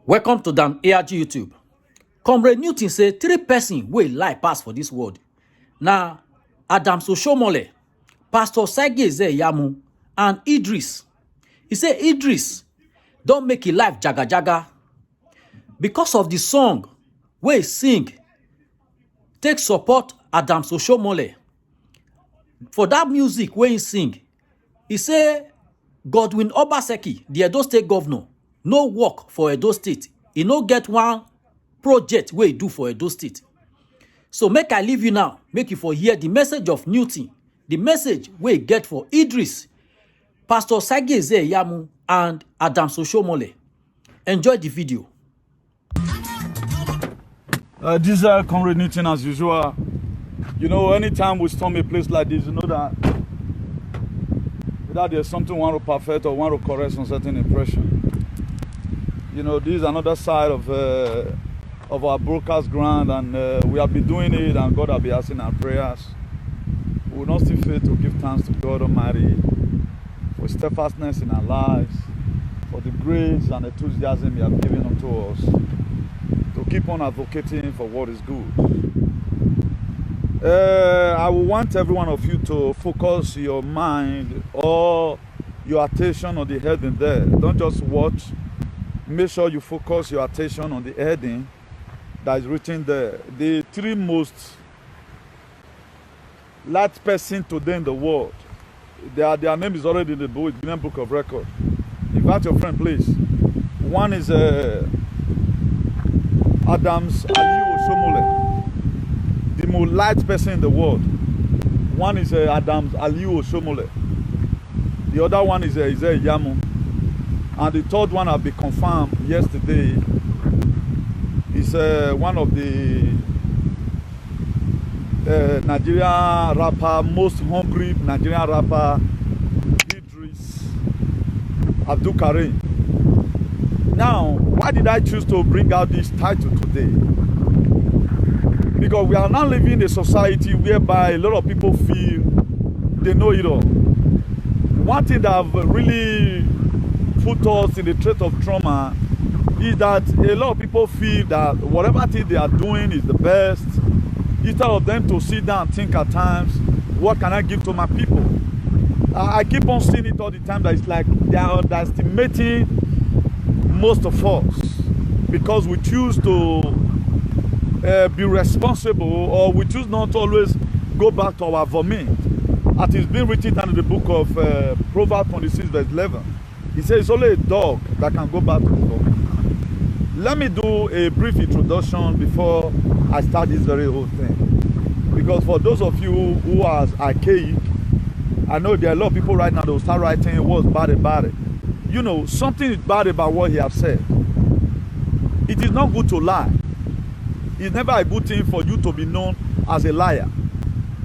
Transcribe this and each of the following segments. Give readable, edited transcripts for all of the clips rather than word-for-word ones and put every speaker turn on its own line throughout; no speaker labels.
Welcome to Dan ARG YouTube. Comrade Newton say 3 person wey lie pass for this world. Now, Adams Oshomole, Pastor Sergei Yamu, and Idris. He say Idris don't make his life jaga jaga because of the song wey he sing. Take support Adams Oshomole. For that music wey he sing, he say Godwin Obaseki, the Edo State governor, no work for Edo State. He no get one project wey he do for Edo State. So make I leave you now, make you for hear the message of Newton, the message wey he get for Idris, Pastor Sergei Yamu, and Adams Oshomole. Enjoy the video.
This is Comrade Newton as usual. You know, anytime we storm a place like this, you know that there's something we want to perfect or want to correct some certain impression. You know, this is another side of our broadcast ground, and we have been doing it, and God has been answering our prayers. We will not still fail to give thanks to God Almighty for steadfastness in our lives, for the grace and enthusiasm He has given unto us to keep on advocating for what is good. I will want every one of you to focus your mind or your attention on the heading there. Don't just watch. Make sure you focus your attention on the heading that is written there. The 3 most liked person today in the world, their name is already in the book, Guinness Book of Record. Invite your friend, please. One is Adams Aliyu Oshomole, the most liked person in the world. One is Adams Aliyu Oshomole. The other one is Yamu. And the third one has been confirmed yesterday. Is one of the Nigerian rapper, most hungry Nigerian rapper, Idris Abdul Karim. Now, why did I choose to bring out this title today? Because we are now living in a society whereby a lot of people feel they know it all. One thing that have really put us in the threat of trauma is that a lot of people feel that whatever thing they are doing is the best, instead of them to sit down and think at times, what can I give to my people? I keep on seeing it all the time that it's like they are underestimating most of us because we choose to be responsible, or we choose not to always go back to our vomit. As it's been written down in the book of Proverbs 26 verse 11. He says it's only a dog that can go back to the vomit. Let me do a brief introduction before I start this very whole thing. Because for those of you who are archaic, I know there are a lot of people right now that will start writing what's bad about it. You know, something is bad about what he has said. It is not good to lie. It's never a good thing for you to be known as a liar.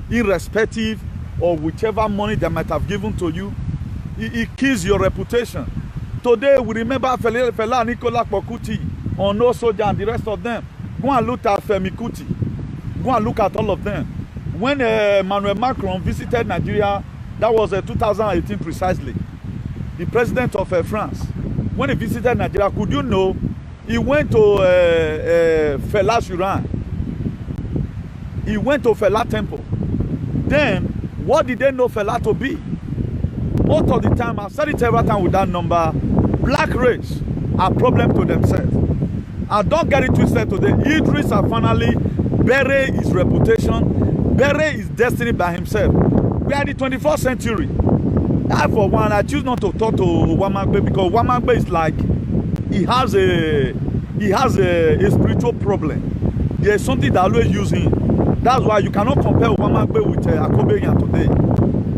Irrespective of whichever money they might have given to you, it kills your reputation. Today we remember Fela Nicola Kuti, Ono Soldier, and the rest of them. Go and look at Femi Kuti. Go and look at all of them. When Emmanuel Macron visited Nigeria, that was 2018 precisely, the president of France, when he visited Nigeria, could you know, he went to Fela Shrine. He went to Fela Temple. Then, what did they know Fela to be? Most of the time, I've said it every time with that number, black race are a problem to themselves. And don't get it twisted today. Idris have finally buried his reputation, buried his destiny by himself. We are in the 21st century. I, for one, I choose not to talk to Wamagbe because Wamagbe is like, he has a spiritual problem. There is something that always use him. That's why you cannot compare Wamagbe with Akobeyan today.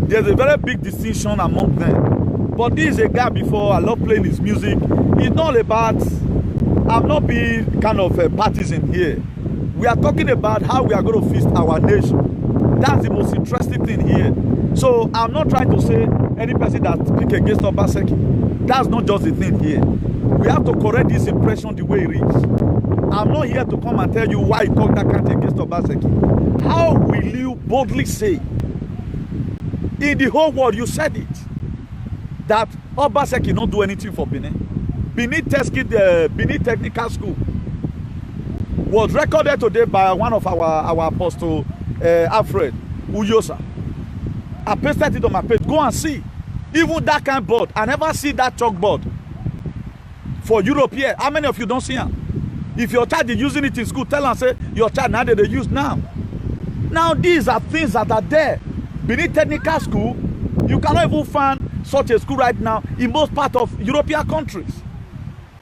There's a very big distinction among them. But this is a guy before, I love playing his music. It's not about, I'm not being kind of a partisan here. We are talking about how we are going to feast our nation. That's the most interesting thing here. So I'm not trying to say any person that speaks against Obaseki. That's not just the thing here. We have to correct this impression the way it is. I'm not here to come and tell you why you talk that kind against Obaseki. How will you boldly say, in the whole world you said it, that Obaseki not do anything for Benin? Benin Technical School was recorded today by one of our apostle, Alfred Uyosa. I pasted it on my page. Go and see. Even that kind of board. I never see that chalkboard for Europe here. How many of you don't see them? If your child is using it in school, tell them, say, your child, now they use now. Now, these are things that are there. Benin Technical School, you cannot even find such a school right now in most parts of European countries.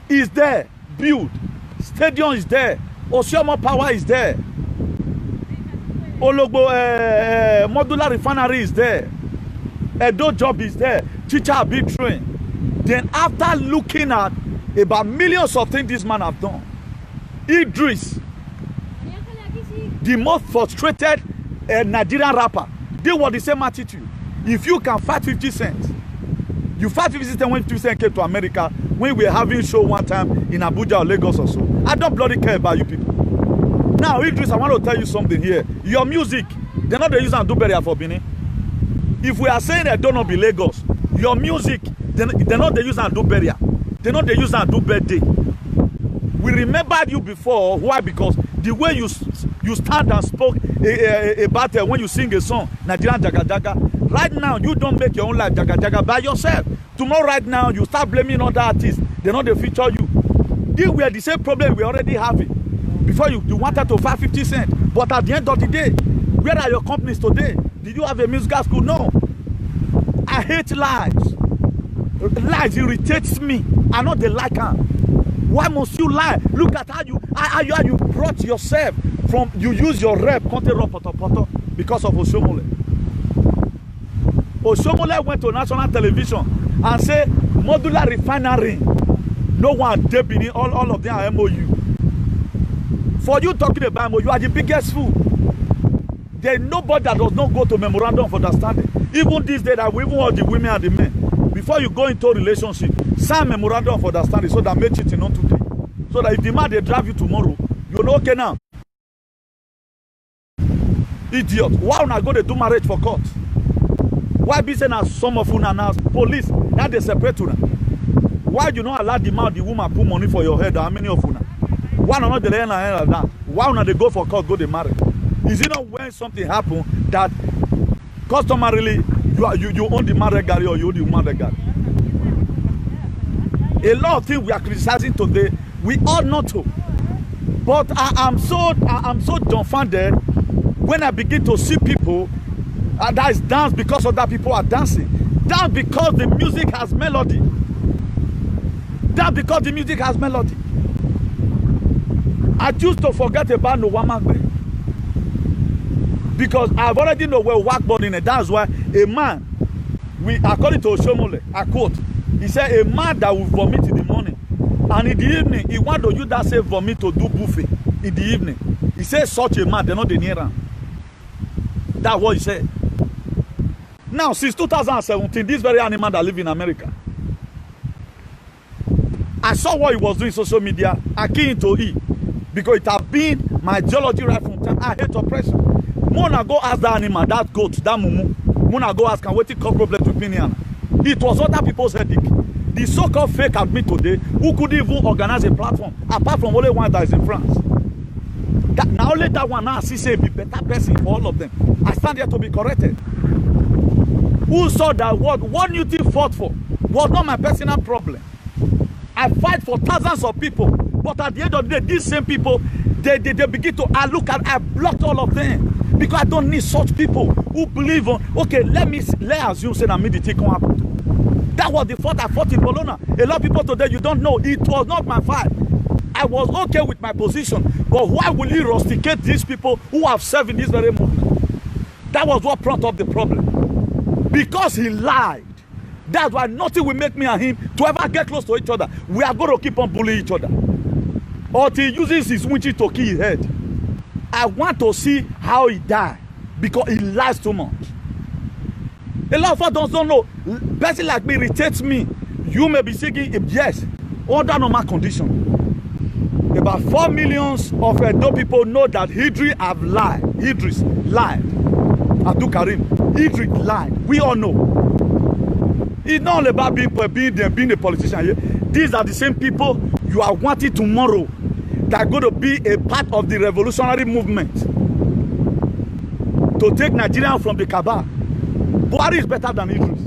It's there, built. Stadium is there. Oshomo Power is there. Ologbo Modular Refinery is there. Edo Job is there. Teacher are being trained. Then after looking at about millions of things this man have done, Idris, the most frustrated Nigerian rapper, they were the same attitude. If you can fight 50 cents, you fight 50 cents when 50 cents came to America, when we were having show one time in Abuja or Lagos or so. I don't bloody care about you people. Now, Idris, I want to tell you something here. Your music, they're not the use and do better for Benin. If we are saying that don't not be Lagos, your music, they're not the use and do better. They're not the use and do birthday. We remembered you before. Why? Because the way you stand and spoke about when you sing a song, Nigerian Jaga Jaga. Right now, you don't make your own life Jaga Jaga by yourself. Tomorrow, right now, you start blaming other artists. They're not the feature you. These were the same problem we already having. Before you wanted to fight 50 cents. But at the end of the day, where are your companies today? Did you have a musical school? No. I hate lies. Lies irritates me. I know they like her. Why must you lie? Look at how you brought yourself from, you use your rep, Conte Rob Poto because of Oshomole. Oshomole went to national television and said, modular refinery. No one debiting, all of them are MOU. For you talking about MOU, you are the biggest fool. There is nobody that does not go to memorandum of understanding. Even this day that we even all the women and the men. Before you go into a relationship, sign memorandum of understanding so that make cheating on today. So that if the man they drive you tomorrow, you know okay now. Idiot. Why not go to do marriage for court? Why be saying as some of you now police now they separate you now? Why you not allow the man the woman put money for your head? How many of you now? Why not the end like that? Why not they go for court, go they marry? Is it not when something happen that customarily you own the married guy or you own the married guy? A lot of things we are criticizing today, we ought not to. But I'm so dumbfounded when I begin to see people that is dance because other people are dancing. Dance because the music has melody. Dance because the music has melody. I choose to forget about Nwamagbe because I've already know where work born in it. That's why a man, according to Oshomole, I quote, he said a man that will vomit in the morning and in the evening he want to use that same vomit to do buffet in the evening. He says such a man, they're not the near him. That's what he said. Now, since 2017, this very animal that live in America, I saw what he was doing social media. I came into it because it has been my ideology right from time. I hate oppression. Mona go ask that animal, that goat, that mumu. Mona go ask and wait to cause problems with Piniana. It was other people's headache. The so-called fake admin today, who could even organize a platform, apart from only one that is in France. That, now only that one now see say be better person for all of them. I stand here to be corrected. Who saw that what you think fought for was not my personal problem. I fight for thousands of people, but at the end of the day, these same people, they begin to, I blocked all of them because I don't need such people who believe on, okay, let assume say that me the thing can happen. That was the fight I fought in Bologna. A lot of people today, you don't know, it was not my fight. I was okay with my position, but why will you rusticate these people who have served in this very movement? That was what brought up the problem. Because he lied. That's why nothing will make me and him to ever get close to each other. We are going to keep on bullying each other. Until he uses his winches to kill his head. I want to see how he died. Because he lies too much. A lot of us don't know. Person like me irritates me. You may be seeking, yes, under normal condition. About 4 million of Edo people know that Idris have lied. Idris lied. Abdul Karim. Idris lied. We all know. It's not all about being a politician here. These are the same people you are wanting tomorrow that are going to be a part of the revolutionary movement to take Nigeria from the cabal. Buhari is better than Idris.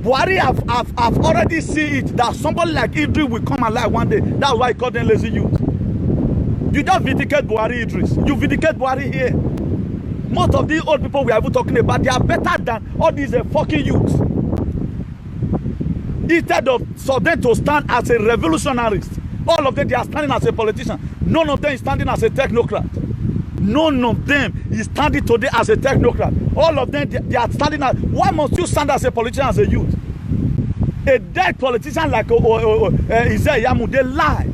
Buhari have already seen it that somebody like Idris will come alive one day. That's why he called them lazy youth. You just vindicate Buhari, Idris. You vindicate Buhari here. Most of these old people we are even talking about, they are better than all these fucking youths. Instead of for them to stand as a revolutionarist, all of them, they are standing as a politician. None of them is standing as a technocrat. None of them is standing today as a technocrat. All of them, they are standing as... Why must you stand as a politician, as a youth? A dead politician like Isaiah Yamu, they lie.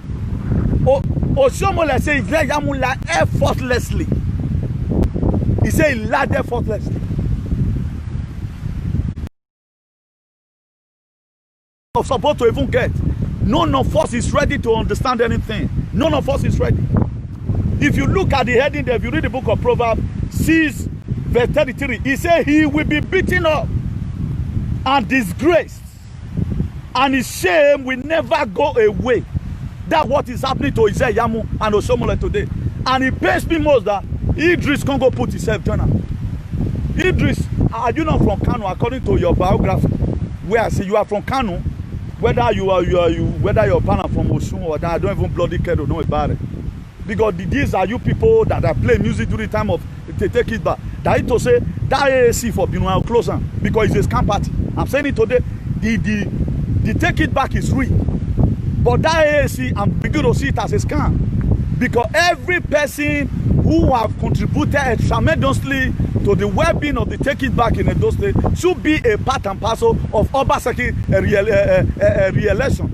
Oshomole say Isaiah Yamu lie effortlessly. He say he lied effortlessly. Supposed to even get. None of us is ready to understand anything. None of us is ready. If you look at the heading there, if you read the book of Proverbs 6 verse 33, he said he will be beaten up and disgraced, and his shame will never go away. That's what is happening to Isaiah Yamu and Oshomole today. And it pains me most that Idris can't go put himself down. Idris, are you not from Kano according to your biography? Where I say you are from Kano, whether whether you're partner from Osun or that, I don't even bloody care to know about it. Because these are you people that are playing music during the time of they take it back. That is to say that AAC for Binuel closer because it's a scam party. I'm saying it today. The take it back is real. But that AAC, I'm beginning to see it as a scam. Because every person who have contributed tremendously to the well-being of the take it back in Edo State should be a part and parcel of Obaseki re-election.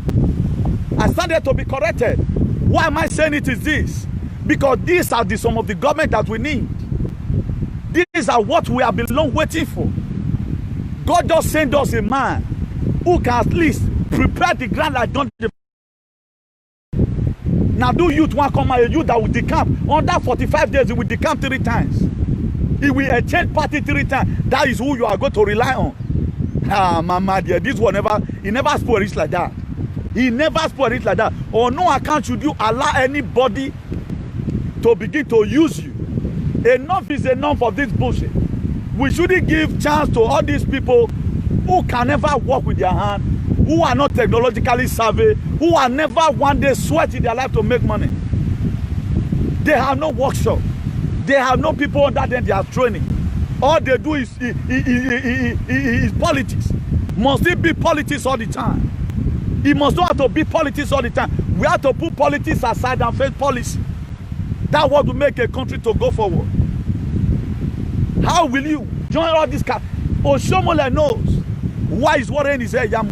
I stand there to be corrected. Why am I saying it is this? Because these are some of the government that we need. These are what we have been long waiting for. God just sent us a man who can at least prepare the ground like John. Now do youth want to come out, a youth that will decamp. Under 45 days, he will decamp 3 times. He will exchange party 3 times. That is who you are going to rely on. Ah, mama dear, this one he never spoke it like that. He never spoke it like that. On no account should you allow anybody to begin to use you. Enough is enough of this bullshit. We shouldn't give chance to all these people who can never work with their hand, who are not technologically savvy, who are never one day sweat in their life to make money. They have no workshop. They have no people under them they are training. All they do is politics. Must it be politics all the time? It must not have to be politics all the time. We have to put politics aside and face policy. That's what will make a country to go forward. How will you join all this car? Oshomole knows why he's worrying his Yamu.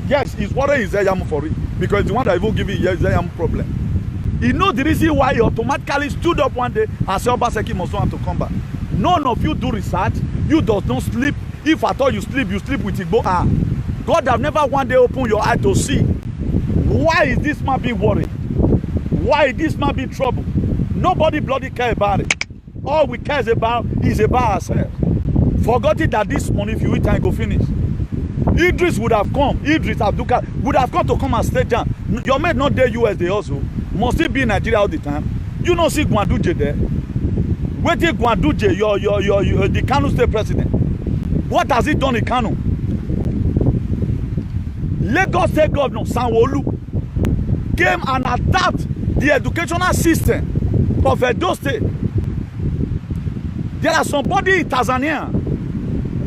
Yes, he's worrying his Yamu for it. Because it's the one that will give his Yamu problem. He knows the reason why he automatically stood up one day and said Obaseki must want to come back. None of you do research. You does not sleep. If at all you sleep with Igbo. God have never one day opened your eye to see. Why is this man being worried? Why is this man being trouble? Nobody bloody care about it. All we care about is about ourselves. Forgetting that this money, if you eat and go finish. Idris would have come. Idris Abdulkadir would have come to come and stay down. Your mate not there US they also. Must he be in Nigeria all the time? You don't see Gwanduje there. Wait till Gwanduje, the Kano state president. What has he done in Kano? Lagos State Governor Sanwo-Olu came and adapted the educational system of Edo State. There are somebody in Tanzania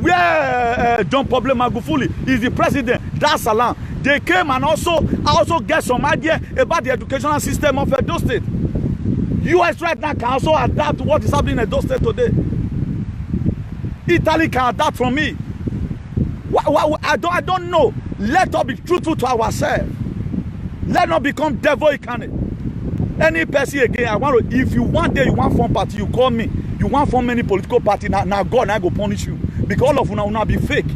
where John Pombe Magufuli is the president, Dar es Salaam. They came and also get some idea about the educational system of Edo State. US right now can also adapt to what is happening in Edo State today. Italy can adapt from me. I don't know. Let us be truthful to ourselves. Let not become devil incarnate. Any person again, if you one day you want form party, you call me. You want form any political party, now God I go punish you. Because all of una be fake.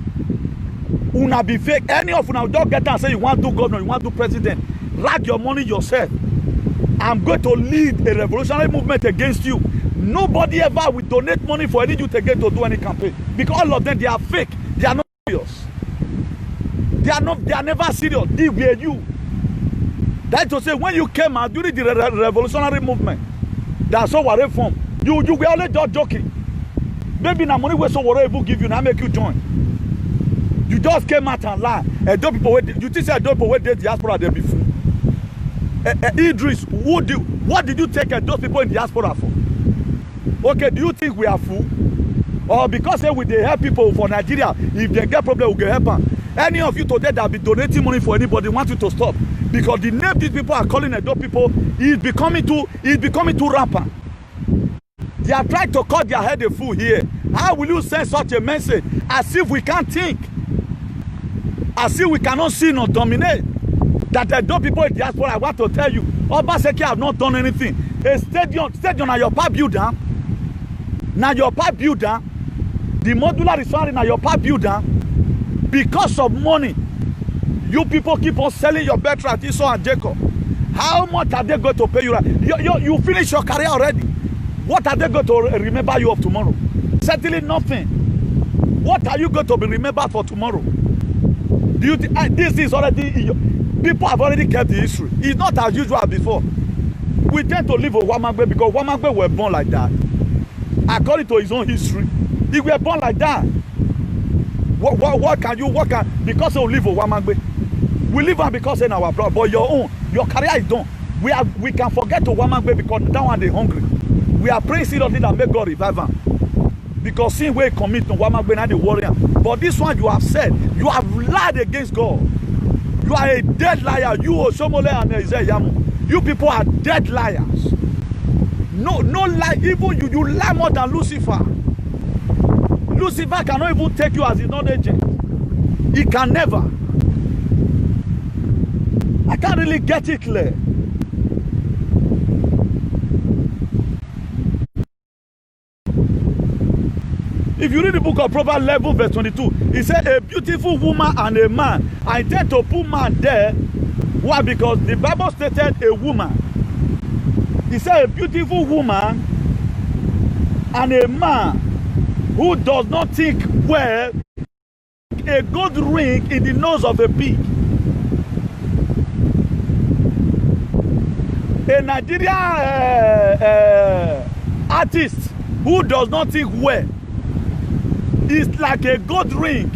Una be fake. Any of una don't get down and say you want to do governor, you want to do president. Rag your money yourself. I'm going to lead a revolutionary movement against you. Nobody ever will donate money for any youth again to do any campaign. Because all of them, they are fake. They are not serious. They are never serious. They were you. That is to say, when you came out during the revolutionary movement, that's all what from. You were only just joking. Maybe na money we so whatever give you, now make you join. You just came out and lie. And those people you think say those people wait the diaspora there before. Idris, what did you take those people in diaspora for? Okay, do you think we are fool? Or because we they help people for Nigeria, if they get problem, we can help them. Any of you today that be donating money for anybody want you to stop. Because the name these people are calling those people is becoming too rampant. They are trying to cut their head a fool here. How will you send such a message as if we can't think? As if we cannot see nor dominate? That those people in diaspora, I want to tell you, Obaseki have not done anything. A stadium na your part builder. Now your part builder, the modular refinery na your part builder. Because of money, you people keep on selling your birthright, Esau and Jacob. How much are they going to pay you? You finish your career already. What are they going to remember you of tomorrow? Certainly nothing. What are you going to be remembered for tomorrow? Do you think this is already? People have already kept the history. It's not as usual before. We tend to live with Wamagbe because Wamagbe were born like that. According to his own history, he were born like that. What can because we live with Wamagbe? We live on because in our blood, but your career is done. We can forget to Wamagbe because that one they hungry. We are praying seriously that make God revive them. Because sin way commit to Wamagbe and the warrior. But this one you have said, you have lied against God. You are a dead liar. You Osomole and Ezeyamu. You people are dead liars. No lie. Even you lie more than Lucifer. Lucifer cannot even take you as his non-agent. He can never. I can't really get it clear. If you read the book of Proverbs 11 verse 22, it says a beautiful woman and a man. I intend to put man there. Why? Because the Bible stated a woman. It said a beautiful woman and a man who does not think well, a good ring in the nose of a pig. A Nigerian artist who does not think well is like a gold ring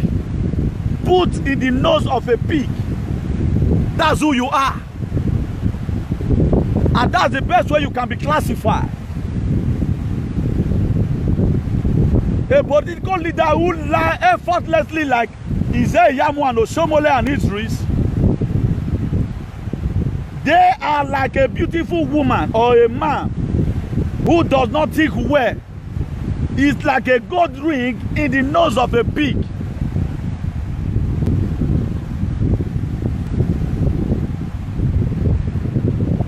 put in the nose of a pig. That's who you are. And that's the best way you can be classified. A political leader who lie effortlessly like Ezeyamu and Osomole and Idris, they are like a beautiful woman or a man who does not think well. It's like a gold ring in the nose of a pig.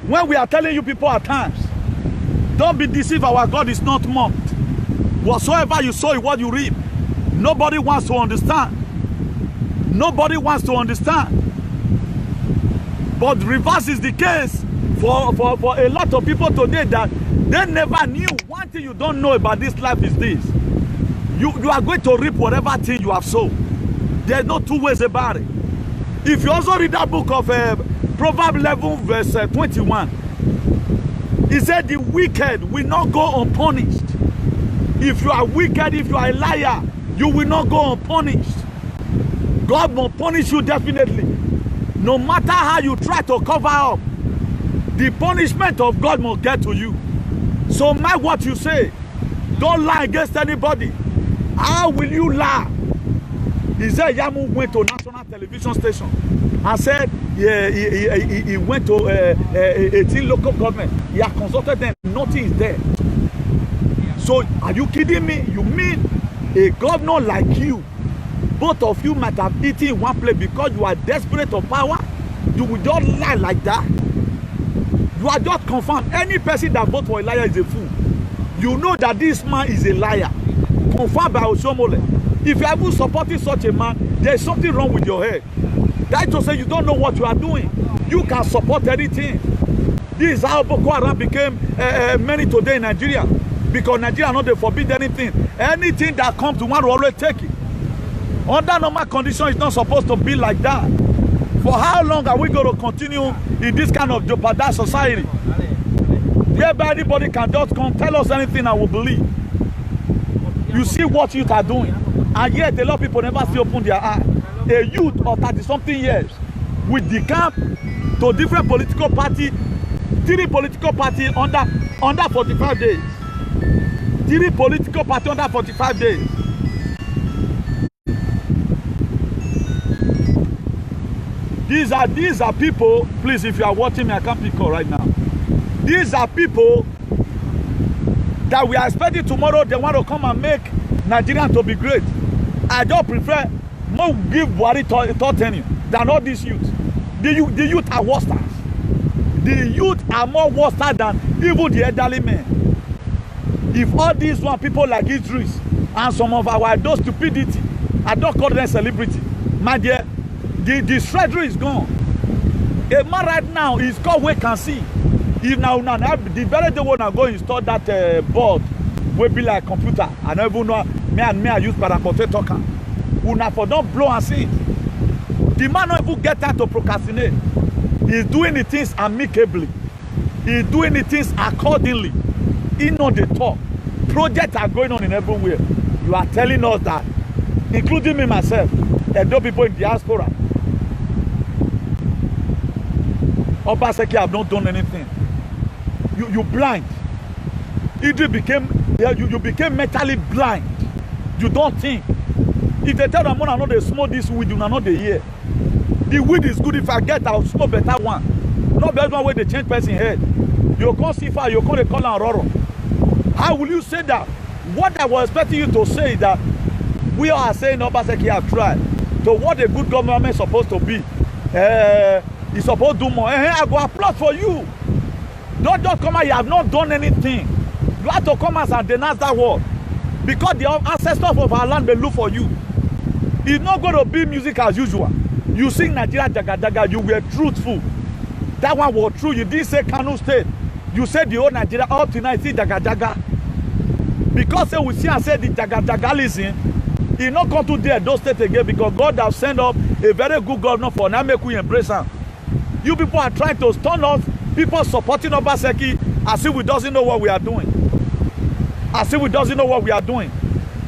When we are telling you people at times, don't be deceived, our God is not mocked. Whatsoever you sow is what you reap. Nobody wants to understand. Nobody wants to understand. But reverse is the case for a lot of people today that they never knew. One thing you don't know about this life is this. You are going to reap whatever thing you have sown. There's no two ways about it. If you also read that book of Proverbs 11 verse 21, it said the wicked will not go unpunished. If you are wicked, if you are a liar, you will not go unpunished. God will punish you definitely. No matter how you try to cover up, the punishment of God will get to you. So mind what you say. Don't lie against anybody. How will you lie? Ezeyamu went to national television station and said he went to 18 local government. He has consulted them. Nothing is there. So are you kidding me? You mean a governor like you, both of you might have eaten in one place because you are desperate of power? You will just lie like that? You are just confirmed. Any person that votes for a liar is a fool. You know that this man is a liar. Confirmed by Osomole. If you are even supporting such a man, there is something wrong with your head. That to say you don't know what you are doing. You can support anything. This is how Boko Haram became many today in Nigeria. Because Nigeria not they forbid anything. Anything that comes to one will always take it. Under normal conditions, it's not supposed to be like that. For how long are we going to continue in this kind of jeopardized society? Whereby anybody can just come tell us anything and we'll believe. You see what youth are doing. And yet a lot of people never see open their eyes. A youth of 30-something years with the camp to different political party, 3 political party under 45 days. 3 political party under 45 days. These are people, please, if you are watching me, I can't pick call right now. These are people that we are expecting tomorrow, they want to come and make Nigeria to be great. I just prefer more give Buhari thought tenure than all these youth. The youth are worse. The youth are more worse than even the elderly men. If all these one people like Idris and some of our those stupidity, I don't call them celebrity, my dear, the treasury is gone. A man right now is called we can see. If now the very day when I go install that board will be like computer. I don't even know me I use paracote talker. Una for don't blow and see. The man don't even get time to procrastinate. He's doing the things amicably. He's doing the things accordingly. He know the talk. Projects are going on in everywhere. You are telling us that, including me myself, and those people in diaspora. Obaseki have not done anything. You blind. Idris you became mentally blind. You don't think. If they tell them I know they smoke this weed, you know they hear. The weed is good. If I get, I'll smoke better one. Not better one way they change person head. You can't see far, you can't call and Roro. How will you say that? What I was expecting you to say is that we are saying Obaseki have tried. So what a good government is supposed to be. He's supposed to do more. I go applaud for you. Don't just come out, you have not done anything. You have to come out and denounce that word. Because the ancestors of our land may look for you. It's not going to be music as usual. You sing Nigeria Jaga Jaga, you were truthful. That one was true. You didn't say Kano State. You said the whole Nigeria up tonight, see Jaga Jaga. Because we see and say the Jaga Jaga listen, he not come to there, those state again, because God has sent up a very good governor for now make we embrace him. You people are trying to stun us, people supporting Obaseki as if we doesn't know what we are doing. As if we doesn't know what we are doing.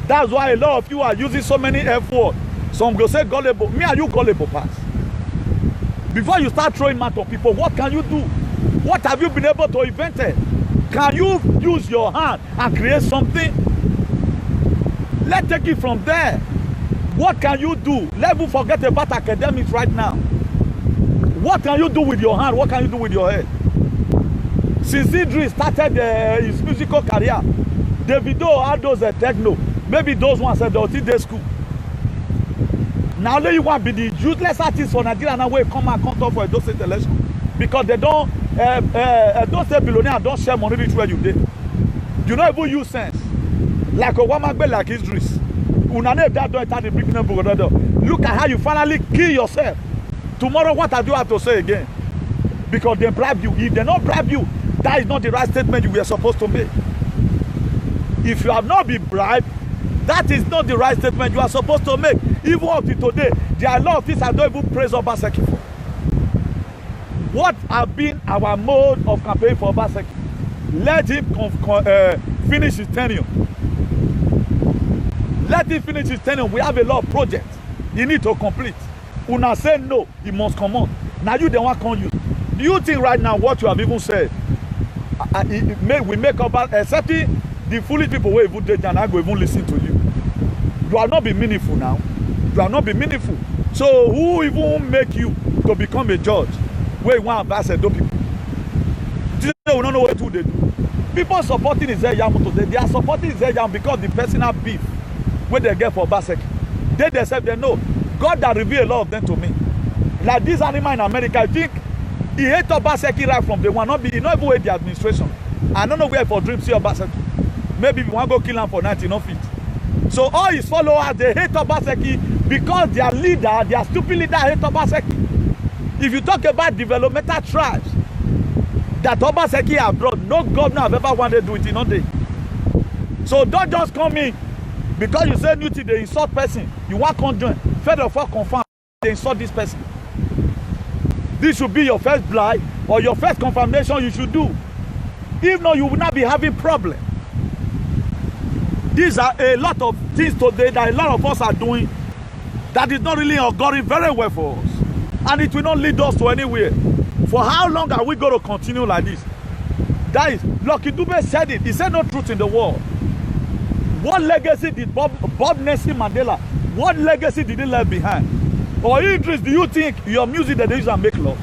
That's why a lot of you are using so many F words. Some go say gullible. Me and you gullible pass. Before you start throwing mouth on people, what can you do? What have you been able to invent? Can you use your hand and create something? Let's take it from there. What can you do? Let's forget about academics right now. What can you do with your hand? What can you do with your head? Since Idris started his musical career, Davido had those techno. Maybe those ones said they'll teach their school. Now let you want to be the useless artist for Nigeria now where come and talk for a State election. Because they don't say billionaire don't share money which way you did. You don't even use sense. Like Obama like Idris. That don't look at how you finally kill yourself. Tomorrow what do you have to say again? Because they bribe you. If they don't bribe you, that is not the right statement you were supposed to make. If you have not been bribed, that is not the right statement you are supposed to make. Even up to today, there are a lot of things I don't even praise Obaseki for. What have been our mode of campaign for Obaseki? Let him finish his tenure. Let him finish his tenure. We have a lot of projects he need to complete. Una say no, he must come on. Now you the one can't use. Do you think right now what you have even said, we make up, excepting the foolish people who even did and I go even listen to you. You are not be meaningful now. You are not be meaningful. So who even make you to become a judge? Where you want to ambassador people? They don't know what to do. People supporting Ize-Iyamu today, they are supporting Ize-Iyamu because the personal beef where they get for Obaseki. They themselves, they know. God that revealed a lot of them to me. Like this animal in America, I think he hate Obaseki right from day one. Not even with the administration. I don't know where for dreams see Obaseki. Maybe if you want to go kill him for 90, no fit. So all his followers, they hate Obaseki because their leader, their stupid leader hate Obaseki. If you talk about developmental tribes that Obaseki have brought, no governor have ever wanted to do it in one day. So don't just come in Because you say new thing, they insult person. You want to join. First of all, confirm they insult this person. This should be your first blight or your first confirmation you should do. If not, you will not be having problem. These are a lot of things today that a lot of us are doing that is not really auguring very well for us. And it will not lead us to anywhere. For how long are we going to continue like this? That is, Lucky Dube said it. He said no truth in the world. What legacy did Bob Nelson Mandela, what legacy did he leave behind? Or Idris, do you think your music that they use and make love?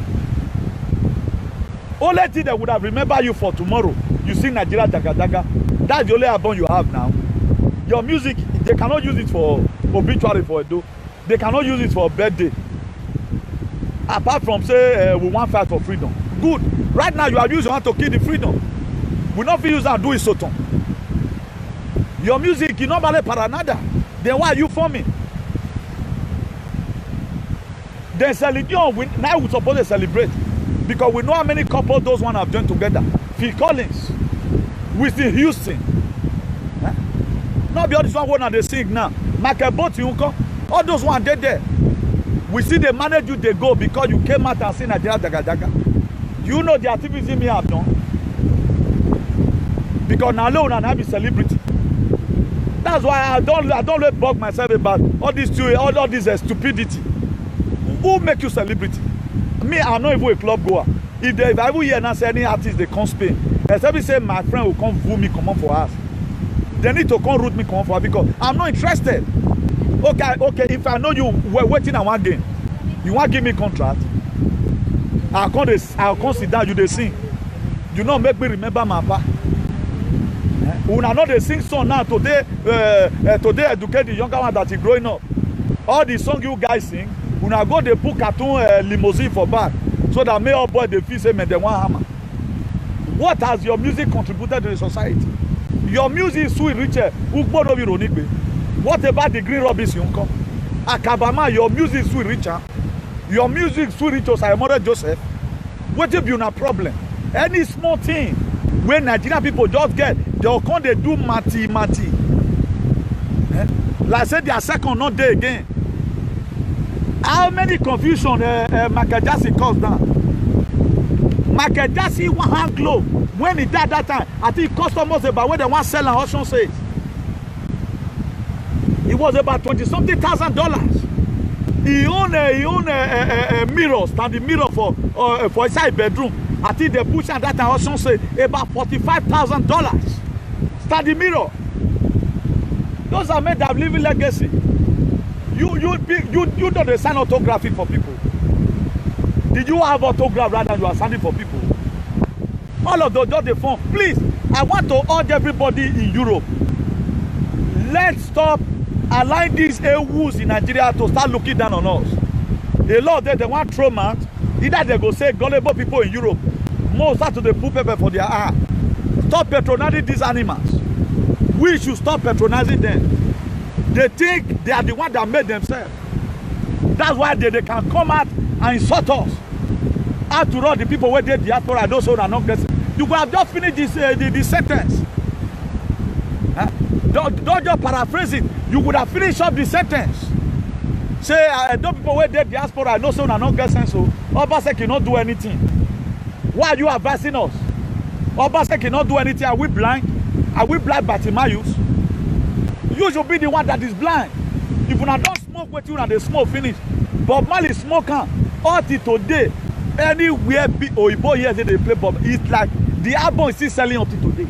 Only thing that would have remembered you for tomorrow, you sing Nigeria Daga Daga. That's the only album you have now. Your music, they cannot use it for obituary for a do. They cannot use it for a birthday. Apart from say, we want fight for freedom. Good. Right now, you are using one to kill the freedom. We not use and do it so ton. Your music, you not ballet paranada. Then why are you forming? Then celebration, now we're supposed to celebrate. Because we know how many couples those one have joined together. Phil Collins, Whitney Houston. Huh? Not be all this one they sing now. Michael Botti, all those one dead there. We see they manage you, they go because you came out and sing Nigeria Daga Daga. You know the activism me have done. Because now alone and I be celebrity. That's why I don't let bug myself about all this stupidity. Who make you celebrity? Me, I'm not even a club goer. If I ever hear and say any artist they come Spain, except we say my friend will come view me, come on for us. They need to come root me, come on for us because I'm not interested. Okay, if I know you were waiting on one game, you want to give me contract, I'll come sit down, you they sing. You know, make me remember my papa. When I know they sing song now, today educate the younger one that is growing up. All the song you guys sing, when I go they put cartoon limousine for back, so that may all boy they feel say man they want hammer. What has your music contributed to the society? Your music is sweet richer. What about the Green Robins Yunko? Akabama, your music is sweet richer. Your music is sweet richer. I mother Joseph. What if you not problem? Any small thing when Nigerian people just get, they'll come they do mati. Like I said, they are second, not there again. How many confusion Michael Jackson caused down? Michael Jackson one hand globe. When he died that time, I think customers about where they want to sell an auction says. It was about $20-something thousand. He owned mirrors, standing mirror for inside bedroom. I think they push at that time auction say about $45,000. Standing mirror. Those are made that living legacy. You don't sign autography for people. Did you have autograph rather than you are signing for people? All of those just the form. Please, I want to urge everybody in Europe. Let's stop allowing these AWUs in Nigeria to start looking down on us. A lot of them, they want trauma. Either they go say gullible people in Europe. Most start to the put pepper for their eye. Stop patronizing these animals. We should stop patronizing them. They think they are the one that made themselves. That's why they can come out and insult us. After all, the people where they diaspora, those who are not getting. You could have just finished this sentence. Huh? Don't just paraphrase it. You would have finished up the sentence. Say, those people where they diaspora, those who are not getting so. Obaseki cannot do anything. Why are you advising us? Obaseki cannot do anything. Are we blind? Are we blind Bartimaeus? You should be the one that is blind. If you don't smoke with you and they smoke finish. Bob Marley smoke all today. Anywhere Oyibo here they play Bob. It's like the album is still selling until today.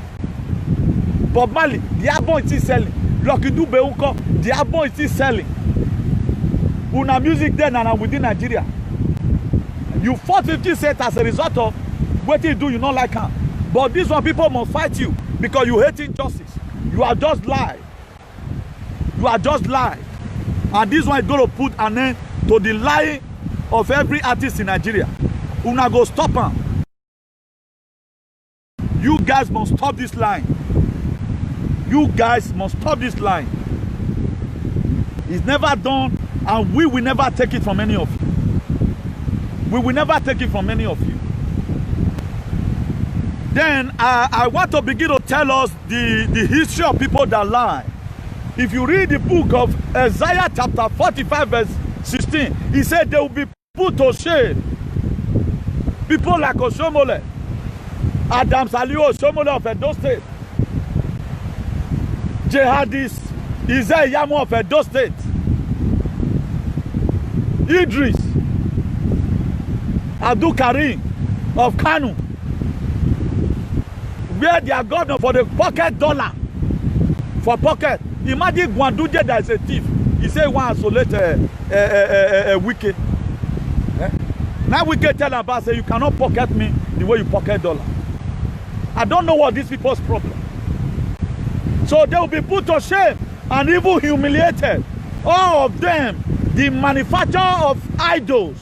Bob Marley, the album is still selling. Lucky Dube Unko, the album is still selling. Una music then and within Nigeria. You fought 50 cents as a result of what you do, you not like her. But this one people must fight you because you hate injustice. You are just lying. You are just lying. And this one is going to put an end to the lying of every artist in Nigeria. Una go stop them. You guys must stop this line. You guys must stop this line. It's never done, and we will never take it from any of you. We will never take it from any of you. Then I want to begin to tell us the history of people that lie. If you read the book of Isaiah chapter 45 verse 16, he said they will be put to shame. People like Oshomole, Adams Aliyu Oshomole of Edo State, Jihadist Isaiah Yamu of Edo State, Idris Abdul Karim of Kanu, where they are governor for the pocket dollar. For pocket. Imagine Gwanduje that is a thief. He say he want to isolate a wicked. Now wicked tell about say you cannot pocket me the way you pocket dollar. I don't know what these people's problem. So they will be put to shame and even humiliated. All of them, the manufacture of idols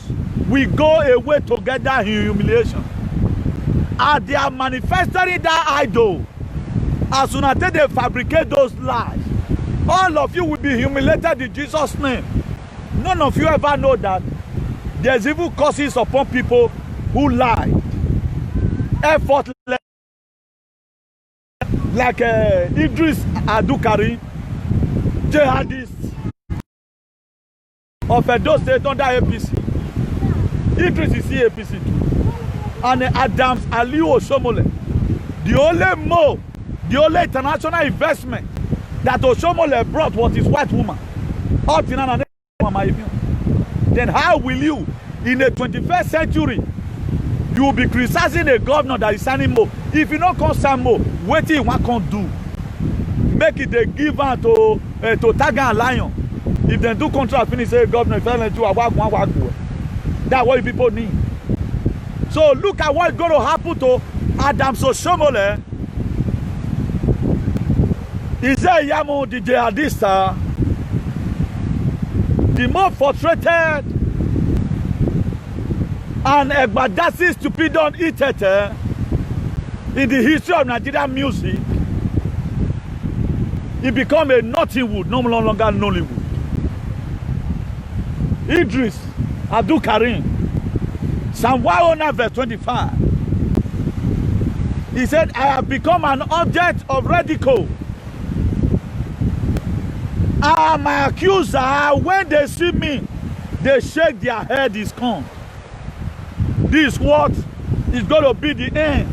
will go away together in humiliation. And they are manifesting that idol. As soon as they fabricate those lies, all of you will be humiliated in Jesus' name. None of you ever know that there's evil curses upon people who lie. Effortless, like Idris Abdul Karim, jihadist of Edo State under APC. Idris is APC too. And Adams Aliyu Oshomole, the only international investment that Oshomole brought was his white woman. Then how will you, in the 21st century, you will be criticizing a governor that is signing more? If you don't come sign more, what do you want to do? Make it a given to Tiger and Lion. If they do contract, finish say governor, if they do that's what people need. So look at what's going to happen to Adams Oshomole. Isaiah Yamu, the jihadista, the more frustrated and Egbadasi stupidon itete in the history of Nigerian music. He become a Nollywood, no longer Nollywood. Idris Abdul Karim, Psalm 109 verse 25. He said, I have become an object of ridicule. My accuser, when they see me, they shake their head is calm. This what is going to be the end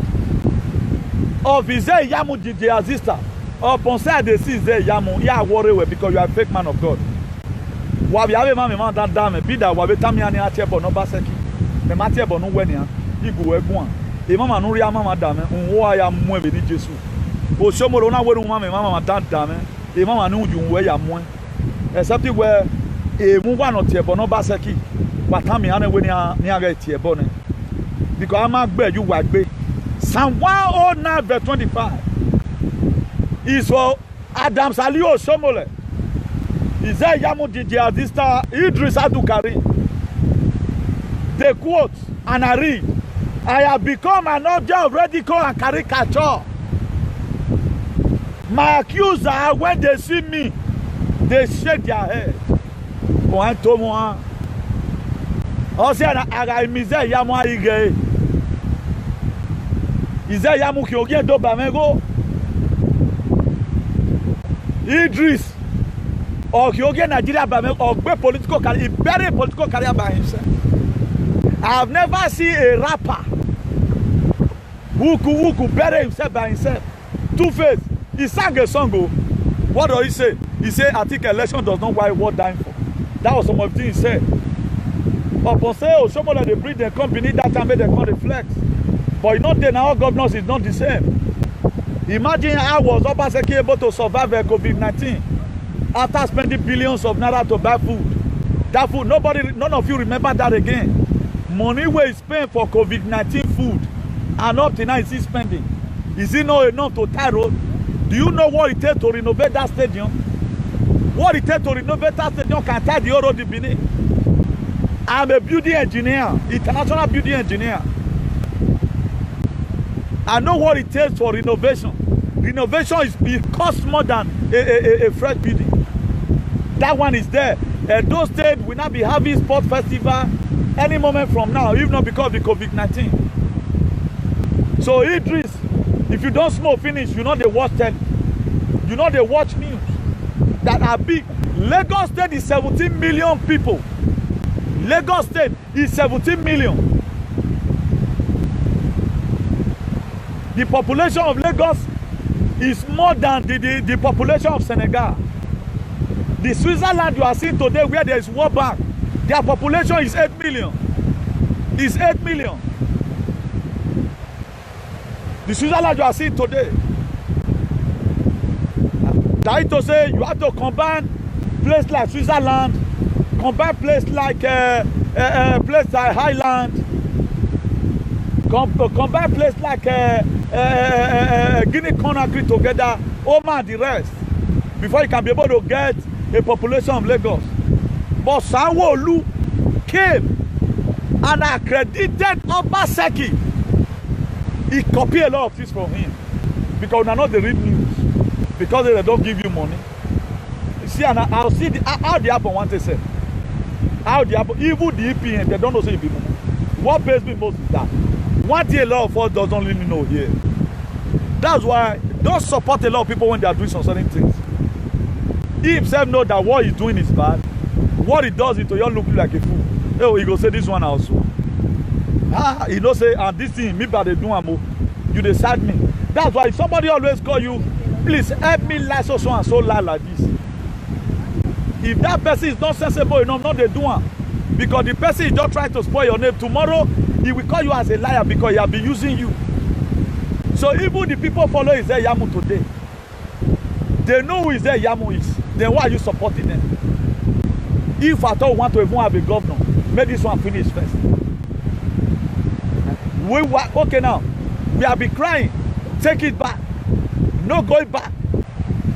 of Isaiah Yamu the Jihadista. Upon say they see Isaiah Yamu, yeah, worry because you are a fake man of God. Wabi have man that damn be that wabi tamiani atiebo no baseki. Me matiebo no wenia. Igu egwan. E mama no ria mama dame. Unwo ya mwe ni Jesu. Oshomolo na weru mama dame. E mama no ju we ya mwe. Except where e mu wa no tiebo no baseki. Watami ane we ni aga tiebo ne. Because I'm gbe you wa gbe. Psalm 109 verse 25 is for Adams Aliyu Oshomole. Isaiah Yamu the jihadista, Idris Abdul Karim. They quote and I read, I have become an object of ridicule and caricature. My accuser, when they see me, they shake their head. Point to moi. Also, I Isaiah Yamu aige. Isaiah Yamu ki ogie do bamengo. Idris or Kyoge Nigeria or political career, he buried political career by himself. I have never seen a rapper who could bury himself by himself. Two-Face, he sang a song. What does he say? He said, I think election does not worth dying for. That was some of the things he said. Upon say, Oshomole they bring the company that time they can reflect. But you know, then our governors is not the same. Imagine how was Obaseki able to survive COVID-19 after spending billions of naira to buy food. That food, none of you remember that again. Money where is spent for COVID-19 food, and up to now is he spending. Is it not enough to tie road? Do you know what it takes to renovate that stadium? What it takes to renovate that stadium can tie the road in Benin. I'm a building engineer, international building engineer. I know what it takes for renovation. Renovation it costs more than a fresh building. That one is there. Those states will not be having sport festival any moment from now, if not because of the COVID-19. So Idris, if you don't smoke finish, you know they watch telly. You know they watch news. that are big. Lagos State is 17 million people. Lagos State is 17 million. The population of Lagos is more than the population of Senegal. The Switzerland you are seeing today, where there is World Bank, their population is 8 million. Is 8 million. The Switzerland you are seeing today. That is to say, you have to combine place like Switzerland, combine place like Highland, combine place like Guinea Conakry together, Oman and the rest, before you can be able to get a population of Lagos. But Sanwo-Olu came and accredited Obaseki. He copied a lot of things from him because they're not the real news, because they don't give you money. See, and I'll see how the happen want to say. How the happen, even the EPN, they don't know say people. What pays me most is that one thing a lot of us doesn't really know here. That's why don't support a lot of people when they are doing some certain things. He himself know that what he's doing is bad. What he does is to you look like a fool. Oh, he go say this one also. He don't say, and this thing, me bad they do amo. You decide me. That's why somebody always call you, please help me like so and so like this. If that person is not sensible enough, not they do one. Because the person is just trying to spoil your name. Tomorrow, he will call you as a liar because he has been using you. So even the people follow Ize-Iyamu today, they know who Ize-Iyamu is. Then why are you supporting them? If at all want to even have a governor, make this one finish first. Okay now, we have been crying, take it back, no going back.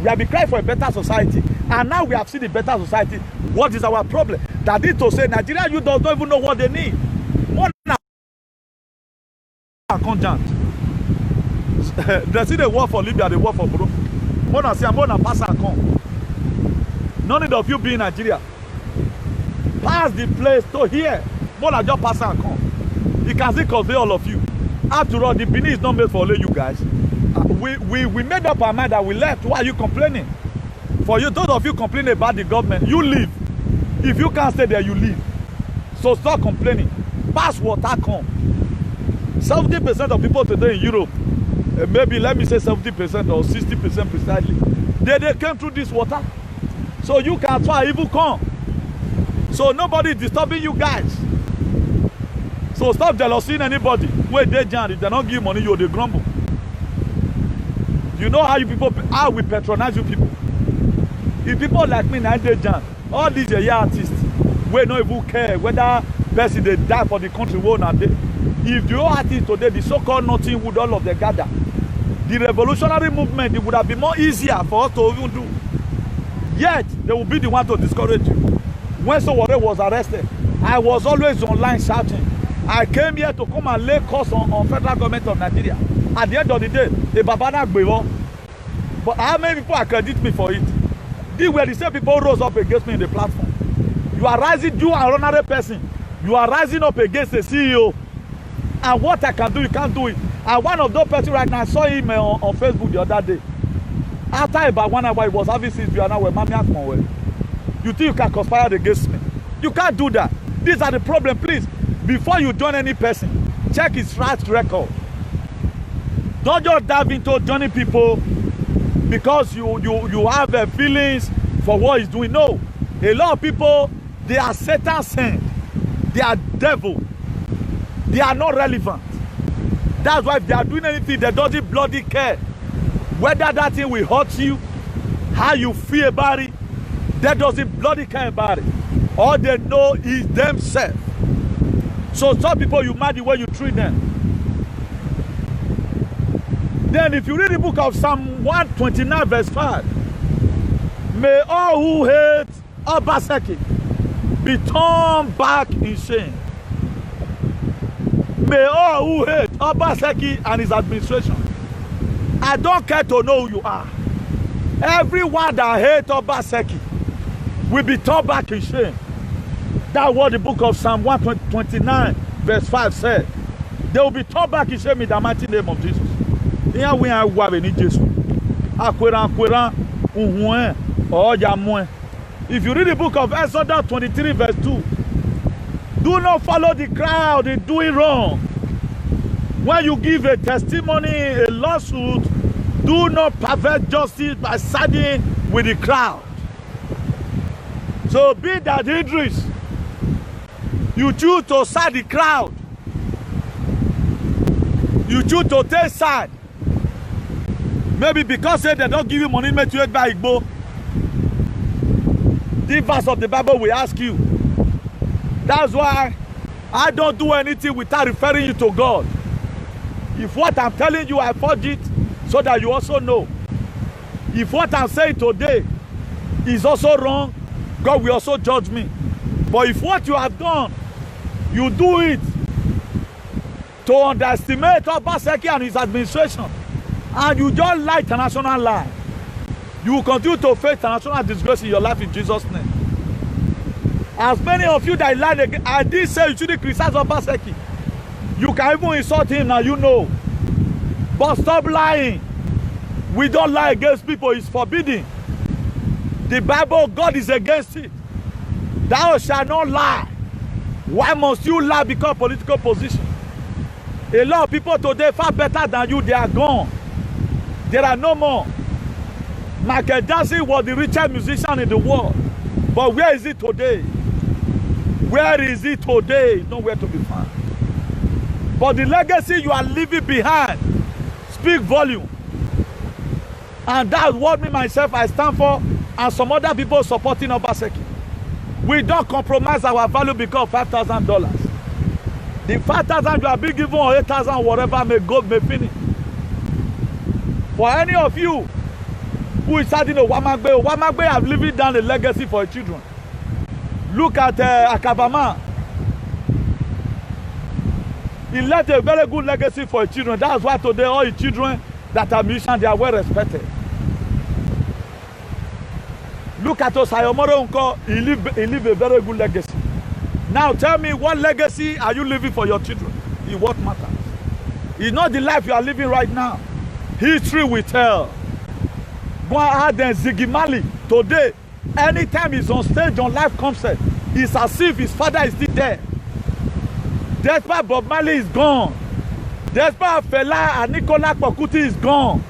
We have been crying for a better society, and now we have seen a better society. What is our problem? That is to say, Nigeria youth don't even know what they need. More than conjunct. They see the war for Libya, the war for Burundi. More than say, more than pass and come. None of you be in Nigeria. Pass the place to here. More than just pass and come. You can see convey all of you. After all, the Benin is not made for only you guys. We made up our mind that we left. Why are you complaining? For you, those of you complaining about the government, you leave. If you can't stay there, you leave. So stop complaining. Pass water come. 70% of people today in Europe, maybe let me say 70% or 60% precisely, they came through this water. So you can try even come. So nobody is disturbing you guys. So stop jealousing anybody. When they jam, if they don't give you money, you they grumble. You know how you people, how we patronize you people. If people like me now they jam, all these artists, we don't even care whether person they die for the country one and day. If the whole artists today, the so-called nothing would all of them gather, the revolutionary movement, it would have been more easier for us to even do. Yet they will be the one to discourage you. When Sowore was arrested, I was always online shouting. I came here to come and lay curse on federal government of Nigeria. At the end of the day, the Babana Gbewo. But how many people accredit me for it? These were the same people who rose up against me in the platform. You are rising, you are another person. You are rising up against the CEO. And what I can do, you can't do it. And one of those persons right now, I saw him on Facebook the other day. After about 1 hour, he was having his view, and now you think you can conspire against me? You can't do that. These are the problem. Please, before you join any person, check his track record. Don't just dive into joining people because you have feelings for what he's doing. No. A lot of people, they are Satan sent. They are devil. They are not relevant. That's why if they are doing anything, they don't bloody care. Whether that thing will hurt you, how you feel about it, they doesn't bloody care about it. All they know is themselves. So some people, you mind the way you treat them. Then if you read the book of Psalm 129 verse 5, may all who hate Obaseki be turned back in shame. May all who hate Obaseki and his administration. I don't care to know who you are. Everyone that hates Obaseki will be turned back in shame. That's what the book of Psalm 129 verse 5 said. They will be turned back in shame in the mighty name of Jesus. Here we are in Jesus. Akwera, uhuen. or Yamwe. If you read the book of Exodus 23 verse 2, do not follow the crowd in doing wrong. When you give a testimony, a lawsuit, do not pervert justice by siding with the crowd. So be that Idris, you choose to side the crowd. You choose to take side. Maybe because they don't give you money, make you by Igbo. The verse of the Bible will ask you. That's why I don't do anything without referring you to God. If what I'm telling you, I forge it so that you also know. If what I'm saying today is also wrong, God will also judge me. But if what you have done, you do it to underestimate Obaseki and his administration, and you just lie international lie, you will continue to face international disgrace in your life in Jesus' name. As many of you that lied again, I did say you shouldn't criticize Obaseki. You can even insult him now, you know. But stop lying. We don't lie against people, it's forbidden. The Bible, God is against it. Thou shalt not lie. Why must you lie because of political position? A lot of people today far better than you, they are gone. There are no more. Michael Jackson was the richest musician in the world. But where is he today? Where is he today? It's nowhere to be found. But the legacy you are leaving behind speak volume. And that's what me, myself, I stand for, and some other people supporting Obaseki. We don't compromise our value because of $5,000. The 5,000 you are being given or 8,000, whatever may go, may finish. For any of you who is starting Owamagbe have living down a legacy for children. Look at Akabama. He left a very good legacy for children. That's why today all the children that are musicians, they are well respected. Look at Osayomoro Unko, he live a very good legacy. Now tell me, what legacy are you living for your children? In what matters? It's not the life you are living right now. History will tell. Go ahead and Ziggy Marley today, anytime he's on stage on live concert, it's as if his father is still there. Despite Bob Marley is gone. Despite Fela and Nicola Kokuti is gone.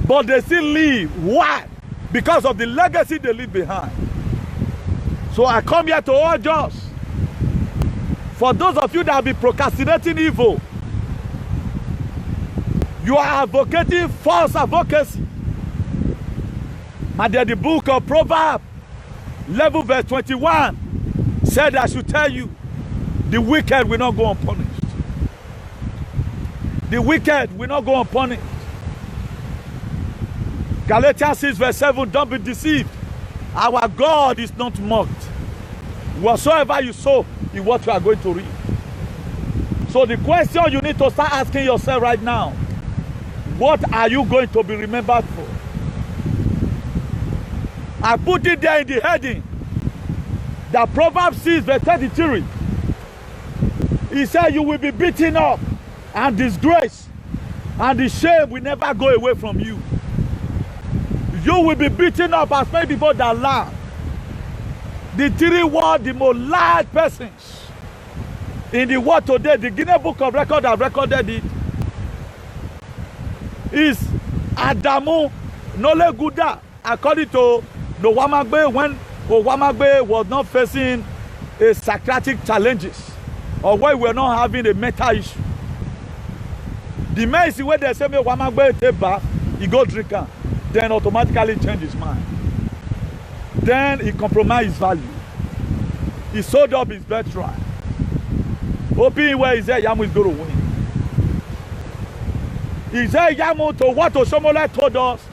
But they still live. Why? Because of the legacy they leave behind. So I come here to urge us. For those of you that have been procrastinating evil, you are advocating false advocacy. And then the book of Proverbs, 11 verse 21, said I should tell you, the wicked will not go unpunished. The wicked will not go unpunished. Galatians 6 verse 7, don't be deceived. Our God is not mocked. Whatsoever you sow is what you are going to reap. So the question you need to start asking yourself right now, what are you going to be remembered for? I put it there in the heading that Proverbs 6 verse 33. He said you will be beaten up and disgraced, and the shame will never go away from you. You will be beaten up as many people that laugh. The three world, the most large persons in the world today, the Guinness Book of Records have recorded it, is Adamu Noleguda, according to the Owamagbe, when Owamagbe was not facing a psychiatric challenges, or when we were not having a mental issue. The man is when they say me Owamagbe take bath, he go drink am, then automatically change his mind. Then he compromised his value. He sold up his birthright. Hoping where he said Yamu is going to win. He said Yamu, to what Oshomola told us,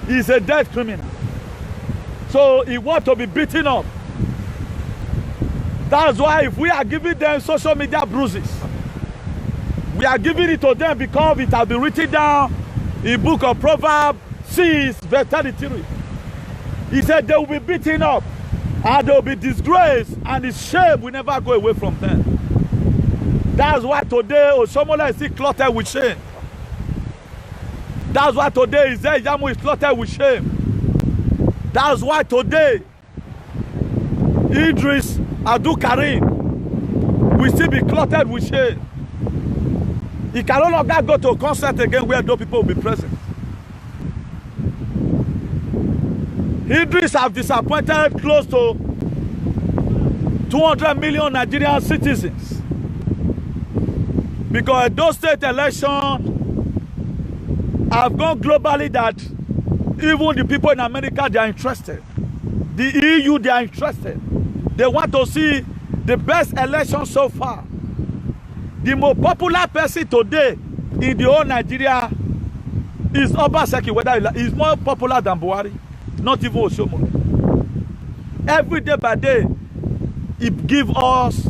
he's a dead criminal. So he wants to be beaten up. That's why if we are giving them social media bruises, we are giving it to them because it has been written down in book of Proverbs 6 verse 33. He said they will be beaten up and they will be disgraced, and the shame will never go away from them. That's why today Oshomola is still cluttered with shame. That's why today Yamu is cluttered with shame. That's why today, Idris Abdul Karim will still be clotted with shame. He can no longer go to a concert again where no people will be present. Idris have disappointed close to 200 million Nigerian citizens because those state elections have gone globally that even the people in America, they are interested. The EU, they are interested. They want to see the best election so far. The most popular person today in the whole Nigeria is Obaseki, whether he's more popular than Buhari, not even Oshomole. Every day by day, he give us,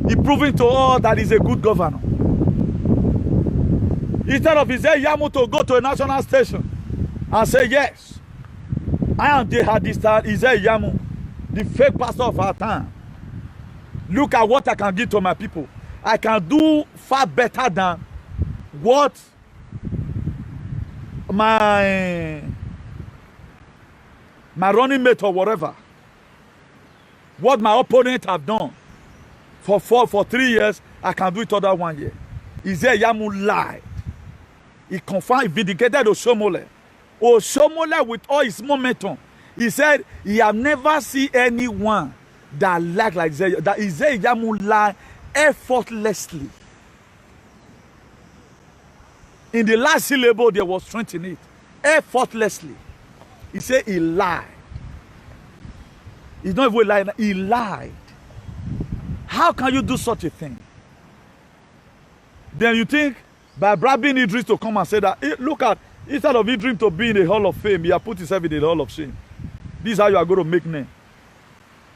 he proving to us that he's a good governor. Instead of Yamu to go to a national station and say, yes, I am the Hadistan, Yamu, the fake pastor of our time. Look at what I can give to my people. I can do far better than what my running mate or whatever, what my opponent have done for 3 years, I can do it other 1 year. Yamu lied. He confirmed, he vindicated Oshomole. Oshomole with all his momentum. He said he have never seen anyone that like Isaiah, that Yamu lied effortlessly. In the last syllable, there was strength in it. Effortlessly. He said he lied. He's not even lying. He lied. How can you do such a thing? Then you think by bribing Idris to come and say that, look at, instead of Idris to be in the Hall of Fame, he has put himself in the Hall of Shame. This is how you are going to make name.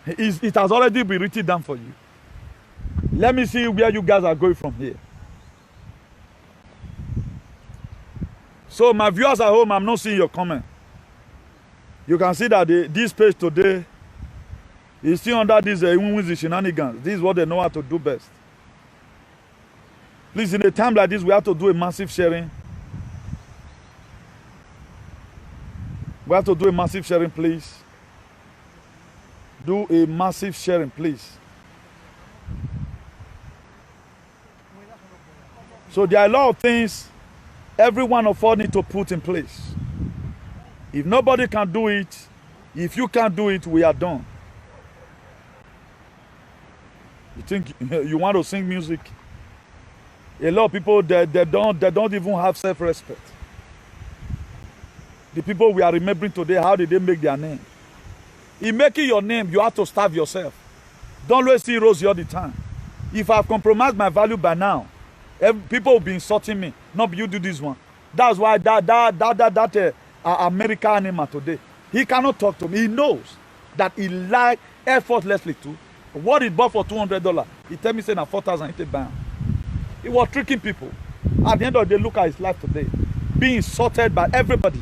It has already been written down for you. Let me see where you guys are going from here. So my viewers at home, I'm not seeing your comment. You can see that this page today is still under this shenanigans. This is what they know how to do best. Please, in a time like this, we have to do a massive sharing. We have to do a massive sharing, please. Do a massive sharing, please. So there are a lot of things every one of us need to put in place. If nobody can do it, if you can't do it, we are done. You think you want to sing music? A lot of people, they don't even have self-respect. The people we are remembering today, how did they make their name? In making your name, you have to starve yourself. Don't always see rosy all the time. If I've compromised my value by now, people will be insulting me. No, you do this one. That's why that American animal today, he cannot talk to me. He knows that he lied effortlessly too. What he bought for $200, he tell me saying at 4,000 he buy. He was tricking people. At the end of the day, look at his life today, being insulted by everybody.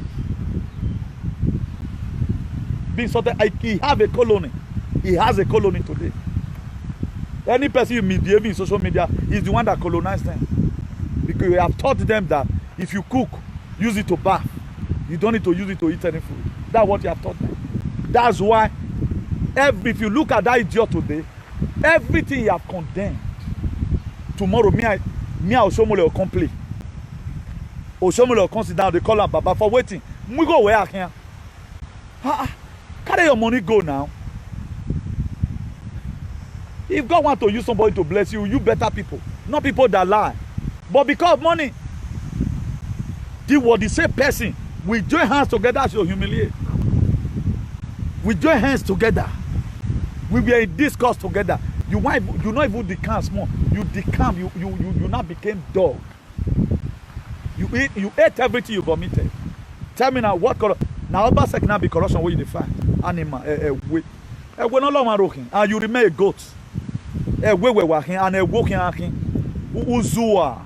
Being insulted. He have a colony. He has a colony today. Any person you mediate in social media is the one that colonized them. Because you have taught them that if you cook, use it to bath. You don't need to use it to eat any food. That's what you have taught them. That's why, if you look at that idiot today, everything he have condemned, tomorrow, me Oshomole will come play. Oshomole will come sit down, they call him Baba for waiting. We go where here. Carry your money, go now. If God wants to use somebody to bless you, you better people, not people that lie. But because of money, the same person, we join hands together to humiliate. We join hands together. We were in discourse together. You not even decamp small. You decamp. You now became dog. You ate everything you vomited. Tell me now what color? Now Obaseki now be corruption where you define animal. We no longer rocking, and you remain a goat. We were walking and a walking Uzua.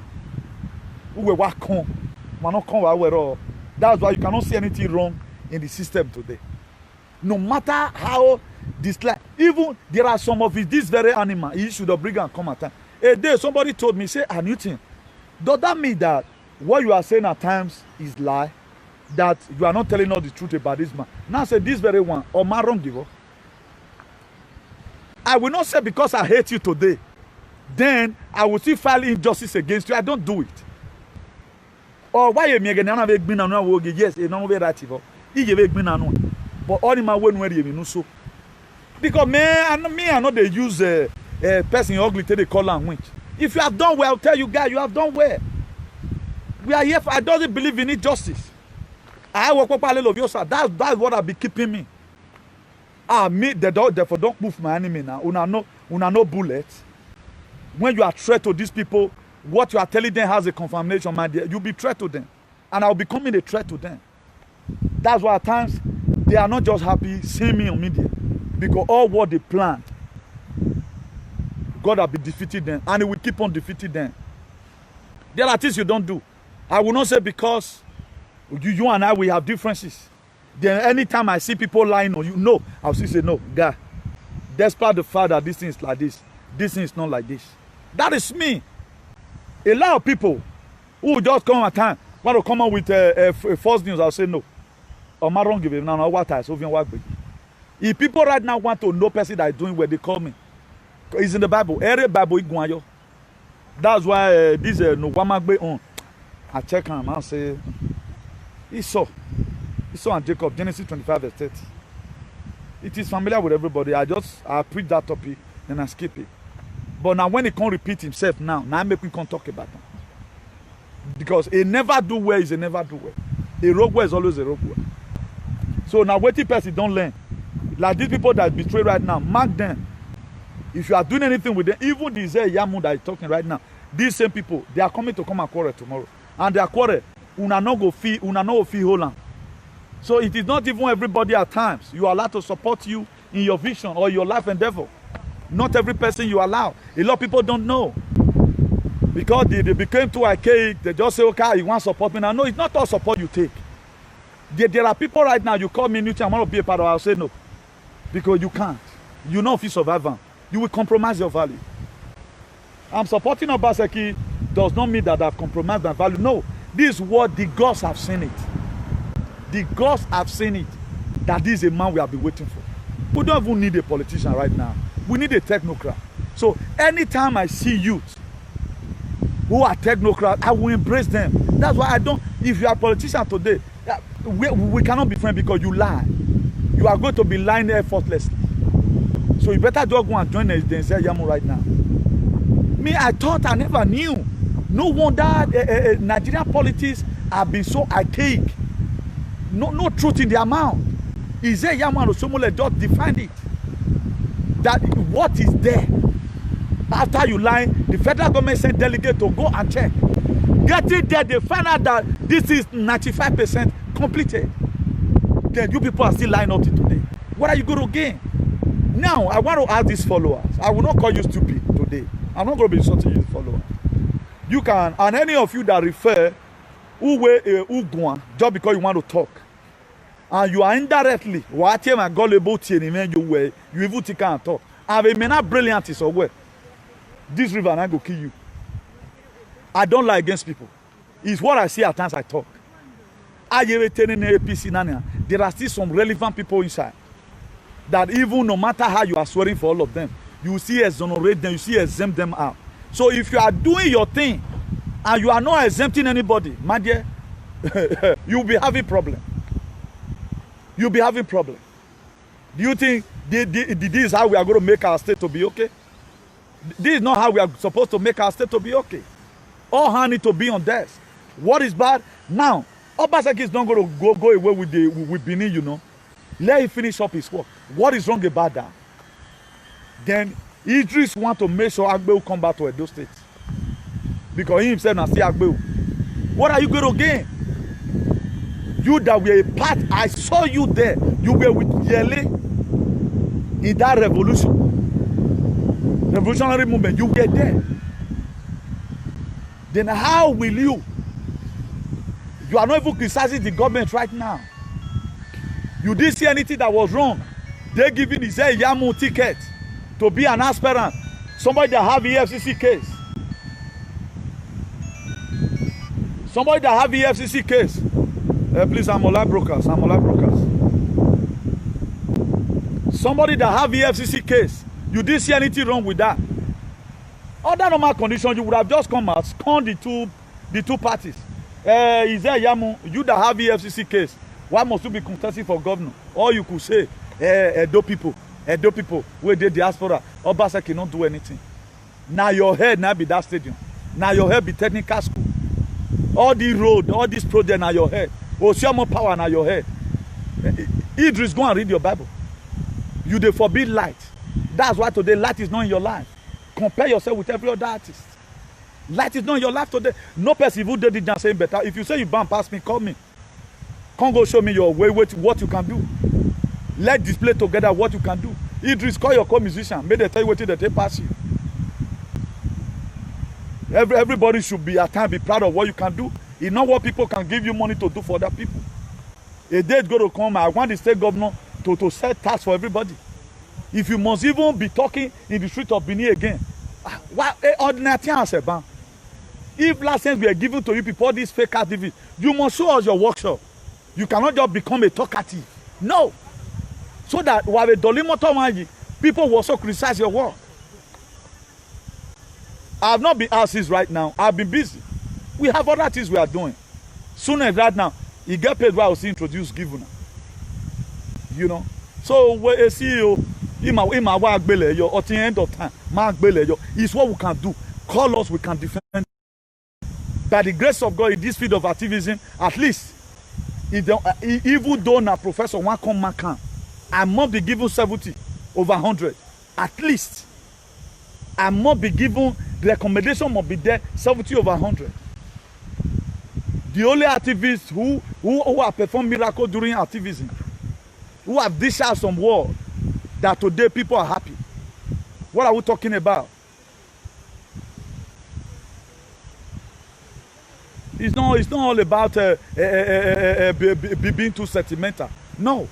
We were come. That's why you cannot see anything wrong in the system today. No matter how dislike, even there are some of this very animal, he should have bring and come at time. A day somebody told me, say, Newton, does that mean that what you are saying at times is lie? that you are not telling us the truth about this man. Now say this very one, or man wrong give up. I will not say because I hate you today, then I will still file injustice against you. I don't do it. Or why you make another big bin and yes, a no very right. He gave a bin and but all in my one way you so. Because me, I know they use a person ugly till they call and winch. If you have done well, I'll tell you guys, you have done well. We are here for, I don't believe in injustice. I work up a little of yourself. That's what I'll be keeping me. Me, therefore don't move my enemy now. Una no bullets. When you are threat to these people, what you are telling them has a confirmation, my dear. You'll be threat to them. And I'll becoming a threat to them. That's why at times they are not just happy seeing me on media. Because all what they planned, God will be defeating them. And He will keep on defeating them. There are things you don't do. I will not say because you and I, we have differences. Then anytime I see people lying on you, no, I'll still say, no, God, despite the fact that this thing is like this thing is not like this. That is me. A lot of people who just come at time want to come up with false news, I'll say no. Or my wrong give him now what I so if people right now want to know person that is doing what they call me, it's in the Bible. Every Bible is that's why this no one on. I check him and say Esau and Jacob, Genesis 25 verse 30. It is familiar with everybody. I preach that topic and I skip it. But now when he can't repeat himself now I make me can't talk about him. Because a never do well is a never do well. A rogue well is always a rogue well. So now what person don't learn. Like these people that betray right now, mark them. If you are doing anything with them, even the Yamu that is talking right now, these same people, they are coming to come and quarrel tomorrow. And their quarrel, una no go fee Holland. So it is not even everybody at times. You are allowed to support you in your vision or your life endeavor. Not every person you allow. A lot of people don't know. Because they became too archaic, they just say, okay, you want to support me now. No, it's not all support you take. There are people right now, you call me Newton, I want to be a part of it, I'll say no. Because you can't. You know if you survive them, you will compromise your value. I'm supporting Obaseki does not mean that I've compromised my value. No, this is what the gods have seen it. The gods have seen it. That this is a man we have been waiting for. We don't even need a politician right now. We need a technocrat. So anytime I see youth who are technocrats, I will embrace them. That's why I don't, if you are a politician today, we cannot be friends because you lie. You are going to be lying effortlessly. So you better just go and join the Yamu right now. Me, I thought I never knew. No wonder Nigerian politics have been so archaic. No truth in their mouth. Yamu and Osomole just defined it. That what is there. After you lie, the federal government sent delegates to go and check. Getting there, they find out that this is 95% completed. Then you people are still lying up to today. What are you going to gain? Now, I want to ask these followers. I will not call you stupid today. I'm not going to be insulting you followers. You can, and any of you that refer who just because you want to talk, and you are indirectly, you even think and talk. And may not brilliant is well. This river and I go kill you. I don't lie against people. It's what I see at times I talk. There are still some relevant people inside. That even no matter how you are swearing for all of them, you see exonerate them, you see exempt them out. So if you are doing your thing and you are not exempting anybody, my dear, you'll be having problem. You'll be having problem. Do you think this is how we are going to make our state to be okay? This is not how we are supposed to make our state to be okay. All hands need to be on desk. What is bad? Now, Obaseki is not going to go away with Benin, you know. Let him finish up his work. What is wrong about that? Then Idris want to make sure Agbe will come back to Edo State. Because he himself now see Agbe. What are you going to gain? You that were a part, I saw you there. You were with Yele in that revolutionary movement. You were there. Then how will you? You are not even criticizing the government right now. You didn't see anything that was wrong. They giving Yamu ticket to be an aspirant. Somebody that have EFCC case. Somebody that have EFCC case. Please, I'm online brokers. Somebody that have EFCC case, you didn't see anything wrong with that. Under normal conditions, you would have just come out, scorn the two parties. Is there Yamu, you that have EFCC case, why must you be contesting for governor? Or you could say, Edo people, where they diaspora, Obasa cannot do anything. Now your head now be that stadium. Now your head be technical school. All the road, all this project now your head. Oshiamo power now your head. Idris, go and read your Bible. You dey forbid light. That's why today light is not in your life. Compare yourself with every other artist. Light is not in your life today. No person who did it saying better. If you say you ban past me, call me. Come go show me your way, what you can do. Let's display together what you can do. Idris, call your co-musician. May they tell you what they pass you. Everybody should be at time be proud of what you can do. It's not what people can give you money to do for other people. A day is going to come. I want the state governor to set tax for everybody. If you must even be talking in the street of Benin again, if license were given to you people, these fake activities, you must show us your workshop. You cannot just become a talkative. No. So that while people will also criticize your work. I have not been asked this right now. I've been busy. We have other things we are doing. Soon as right now, you get paid while I was introduced given. You know. So when a CEO, at the end of time, is what we can do. Call us, we can defend. By the grace of God, in this field of activism, at least, even though na professor one come can, I must be given 70 over 100. At least. I must be given, the recommendation must be there, 70 over 100. The only activists who have performed miracles during activism, who have dished out some word, that today people are happy. What are we talking about? It's not all about being too sentimental. No.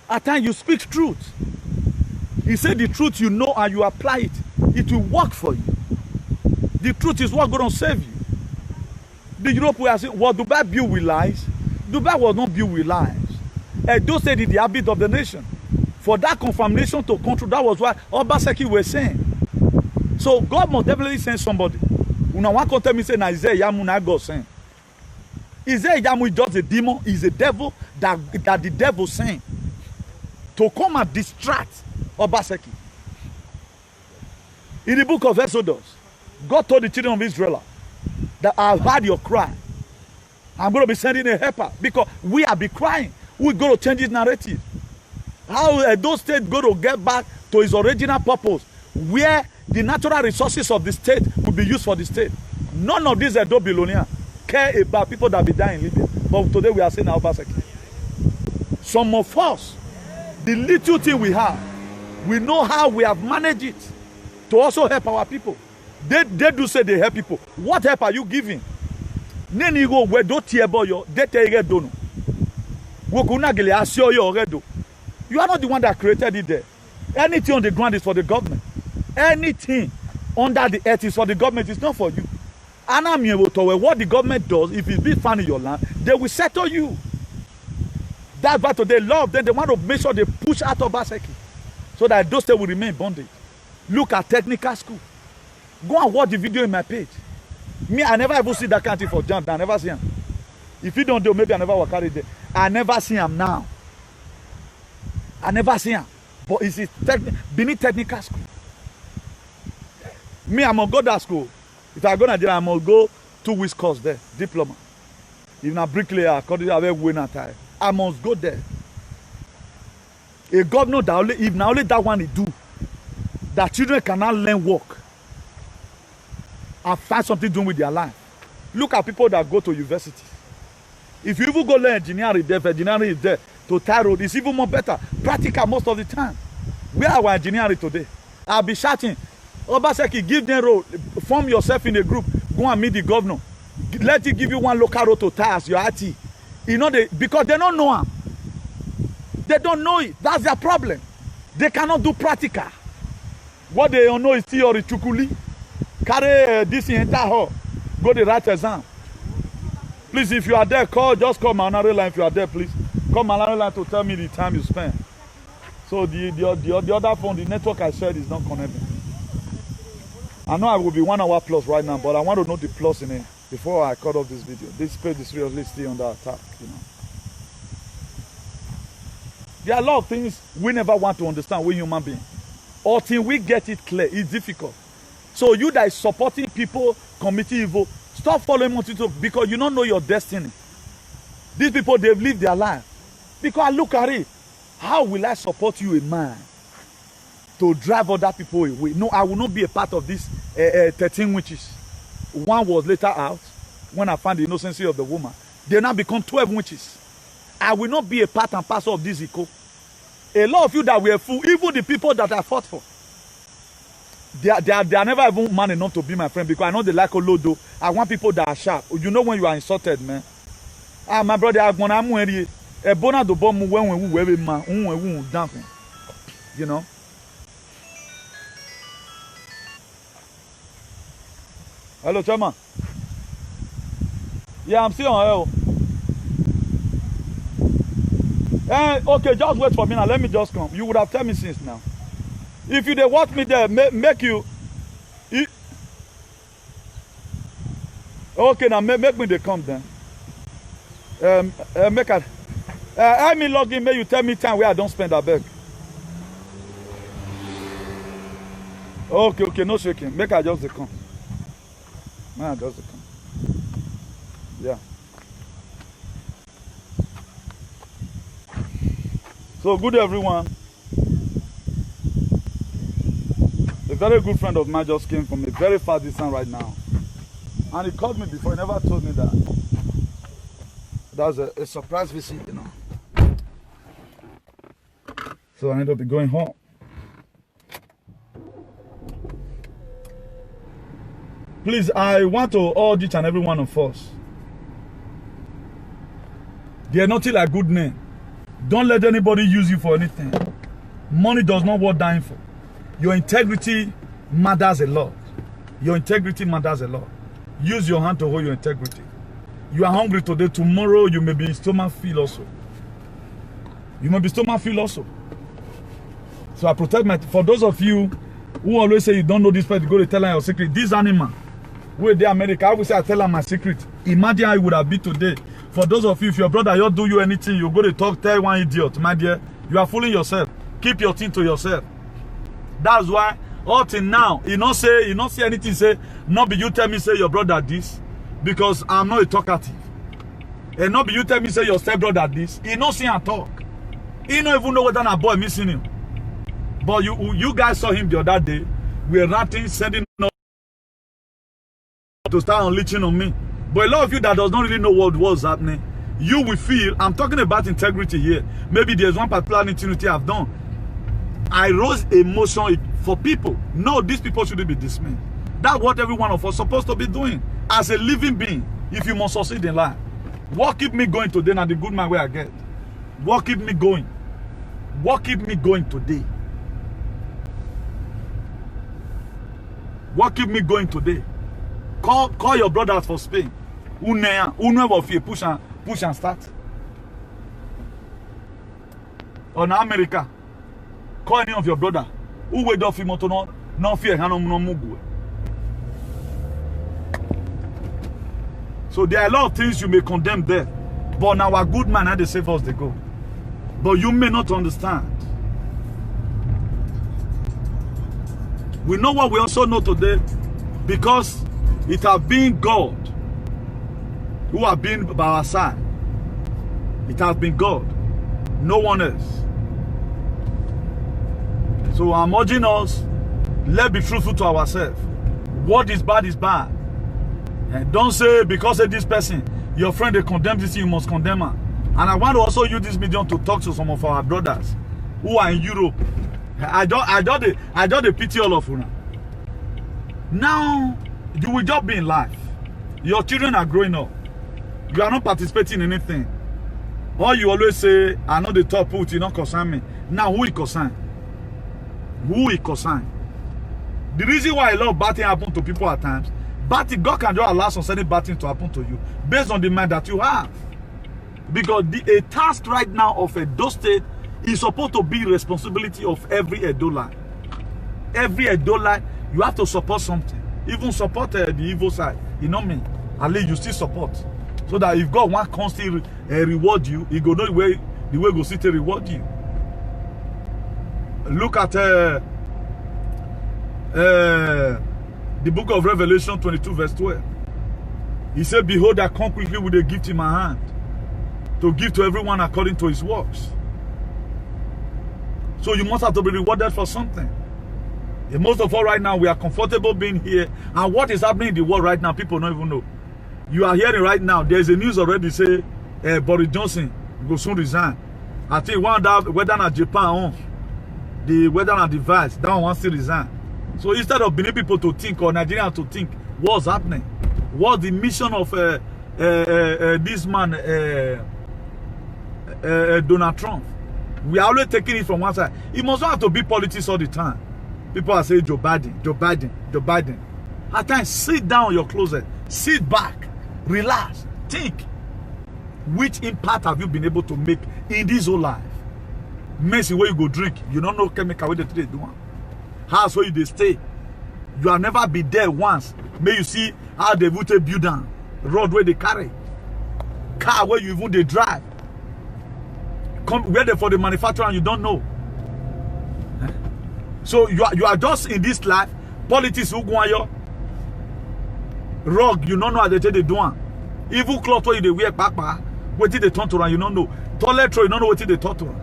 At times you speak truth. You say the truth you know and you apply it. It will work for you. The truth is what's going to save you. The Europe we are saying, was Dubai built with lies? Dubai was not built with lies. Those said it's the habit of the nation. For that confirmation to control, that was what Obaseki were saying. So God must definitely send somebody. Una one can tell me say na Isaiah Yamu na God sent. Isaiah Yamu is just a demon, is a devil that the devil sent to come and distract Obaseki. In the book of Exodus, God told the children of Israel that I've heard your cry. I'm going to be sending a helper because we have been crying. We're going to change this narrative. How those states going to get back to its original purpose, where the natural resources of the state will be used for the state. None of these Edo billionaires care about people that be dying in Libya. But today we are saying Obaseki. Some of us, the little thing we have, we know how we have managed it to also help our people. They do say they help people. What help are you giving? You are not the one that created it there. Anything on the ground is for the government. Anything under the earth is for the government. It's not for you. And what the government does, if it's been found in your land, they will settle you. That's why they love them. They want to make sure they push out of Obaseki so that those states will remain bondage. Look at technical school. Go and watch the video in my page. Me, I never ever see that kind of thing for jump. I never see him. If you don't do, maybe I never will carry it. I never see him now. I never see him. But it's beneath technical school. Me, I'm gonna go that school. If I go to Nigeria, I'm gonna go 2 weeks course there, diploma. If I'm a bricklayer, according to the way time, I must go there. A governor that only, if now only that one he do, that children cannot learn work and find something doing with their life. Look at people that go to university. If you even go learn engineering there, engineering is there, to tie road, it's even more better. Practical most of the time. Where are our engineering today? I'll be shouting, Obaseki, give them road, form yourself in a group, go and meet the governor. Let it give you one local road to tie as your IT. You know, because they don't know him. They don't know it. That's their problem. They cannot do practical. What they don't know is theory, chukuli. Carry this entire hall. Go the right exam. Please, if you are there, just call my another line if you are there, please. Call my another line to tell me the time you spend. So the other phone, the network I said is not connected. I know I will be 1 hour plus right now, but I want to know the plus in it before I cut off this video. This page is seriously still under attack, you know. There are a lot of things we never want to understand with human beings. Until we get it clear, it's difficult. So you that is supporting people committing evil, stop following on TikTok because you don't know your destiny. These people, they've lived their life. Because look at it. How will I support you, a man, to drive other people away? No, I will not be a part of these 13 witches. One was later out when I found the innocency of the woman. They now become 12 witches. I will not be a part and parcel of this eco. A lot of you that were fool, even the people that I fought for, they are never even man enough to be my friend because I know they like Olodo. I want people that are sharp. You know when you are insulted, man. Ah, my brother, I'm gonna a bona do bomb when we man, you know. Hello, Chairman. Yeah, I'm still on air. Okay, just wait for me now. Let me just come. You would have told me since now. If you they watch me there, make you. Okay, now make me they come then. Make a. Help me log in. May you tell me time where I don't spend a beg. Okay, no shaking. Make I just come. Man, just come. Yeah. So good everyone. A very good friend of mine just came from a very far distance right now. And he called me before, he never told me that. That was a surprise visit, you know. So I ended up going home. Please, I want to urge each and every one of us. They are nothing like good men. Don't let anybody use you for anything. Money does not worth dying for. Your integrity matters a lot. Your integrity matters a lot. Use your hand to hold your integrity. You are hungry today, tomorrow you may be stomach feel also. You may be stomach feel also. So I protect my, for those of you who always say you don't know this person, go to tell her your secret. This animal, where they America, I will say I tell her my secret. Imagine how it would have been today. For those of you, if your brother you do you anything, you go to talk, tell one idiot, my dear, you are fooling yourself. Keep your thing to yourself. That's why, all till now, you not say anything, say, not be you tell me say your brother this, because I'm not a talkative. And not be you tell me say your stepbrother this, he not see and talk. He don't even know whether a boy missing him. But you guys saw him the other day. We were ranting, sending to start unleashing on me. But a lot of you that does not really know what was happening, you will feel, I'm talking about integrity here. Maybe there's one particular integrity I've done. I rose emotion for people. No, these people shouldn't be dismissed. That's what every one of us is supposed to be doing. As a living being, if you must succeed in life. What keep me going today and the good man where I get? What keep me going? What keep me going today? What keep me going today? Call your brothers for Spain. Push and start. Or now America. Call any of your brother. Who wait off him to no fear. So there are a lot of things you may condemn there. But now our good man had the save us they go. But you may not understand. We know what we also know today, because it has been God who has been by our side. It has been God, no one else. So I'm urging us, let's be truthful to ourselves. What is bad is bad. And don't say because of this person, your friend they condemn this, you must condemn her. And I want to also use this medium to talk to some of our brothers who are in Europe. I don't pity all of you now. Now, you will just be in life. Your children are growing up. You are not participating in anything. All you always say, I know the top put, you not concern me. Now, who is concerned? Who is concerned? The reason why a lot of bad things happen to people at times, bad thing, God can just allow some certain bad things to happen to you based on the mind that you have. Because a task right now of Edo State is supposed to be responsibility of every Edola. Every Edola, you have to support something. Even support the evil side. You know me? At least you still support. So that if God wants constantly reward you, He go know the way go sit to reward you. Look at the book of Revelation 22 verse 12. He said, behold, I come quickly with a gift in my hand, to give to everyone according to his works. So you must have to be rewarded for something. And most of all right now, we are comfortable being here. And what is happening in the world right now, people don't even know. You are hearing right now, there's a news already say Boris Johnson will soon resign. I think one that whether not Japan the whether not the vice, that one wants to resign. So instead of being people to think or Nigerians to think what's happening, what's the mission of this man Donald Trump, we are always taking it from one side. It must not have to be politics all the time. People are saying Joe Biden, Joe Biden, Joe Biden. At times, sit down in your closet, sit back, relax, think. Which impact have you been able to make in this whole life? Mercy where you go drink, you don't know chemical where they do. House where they stay, you have never been there once. May you see how they would build down, road where they carry, car where you even they drive. Come where they for the manufacturer and you don't know. So you are just in this life. Politics who go on your rug, you don't know how they do. Evil cloth where they wear back, what did they turn to run, you don't know. Toilet roll, you don't know what did they turn to run.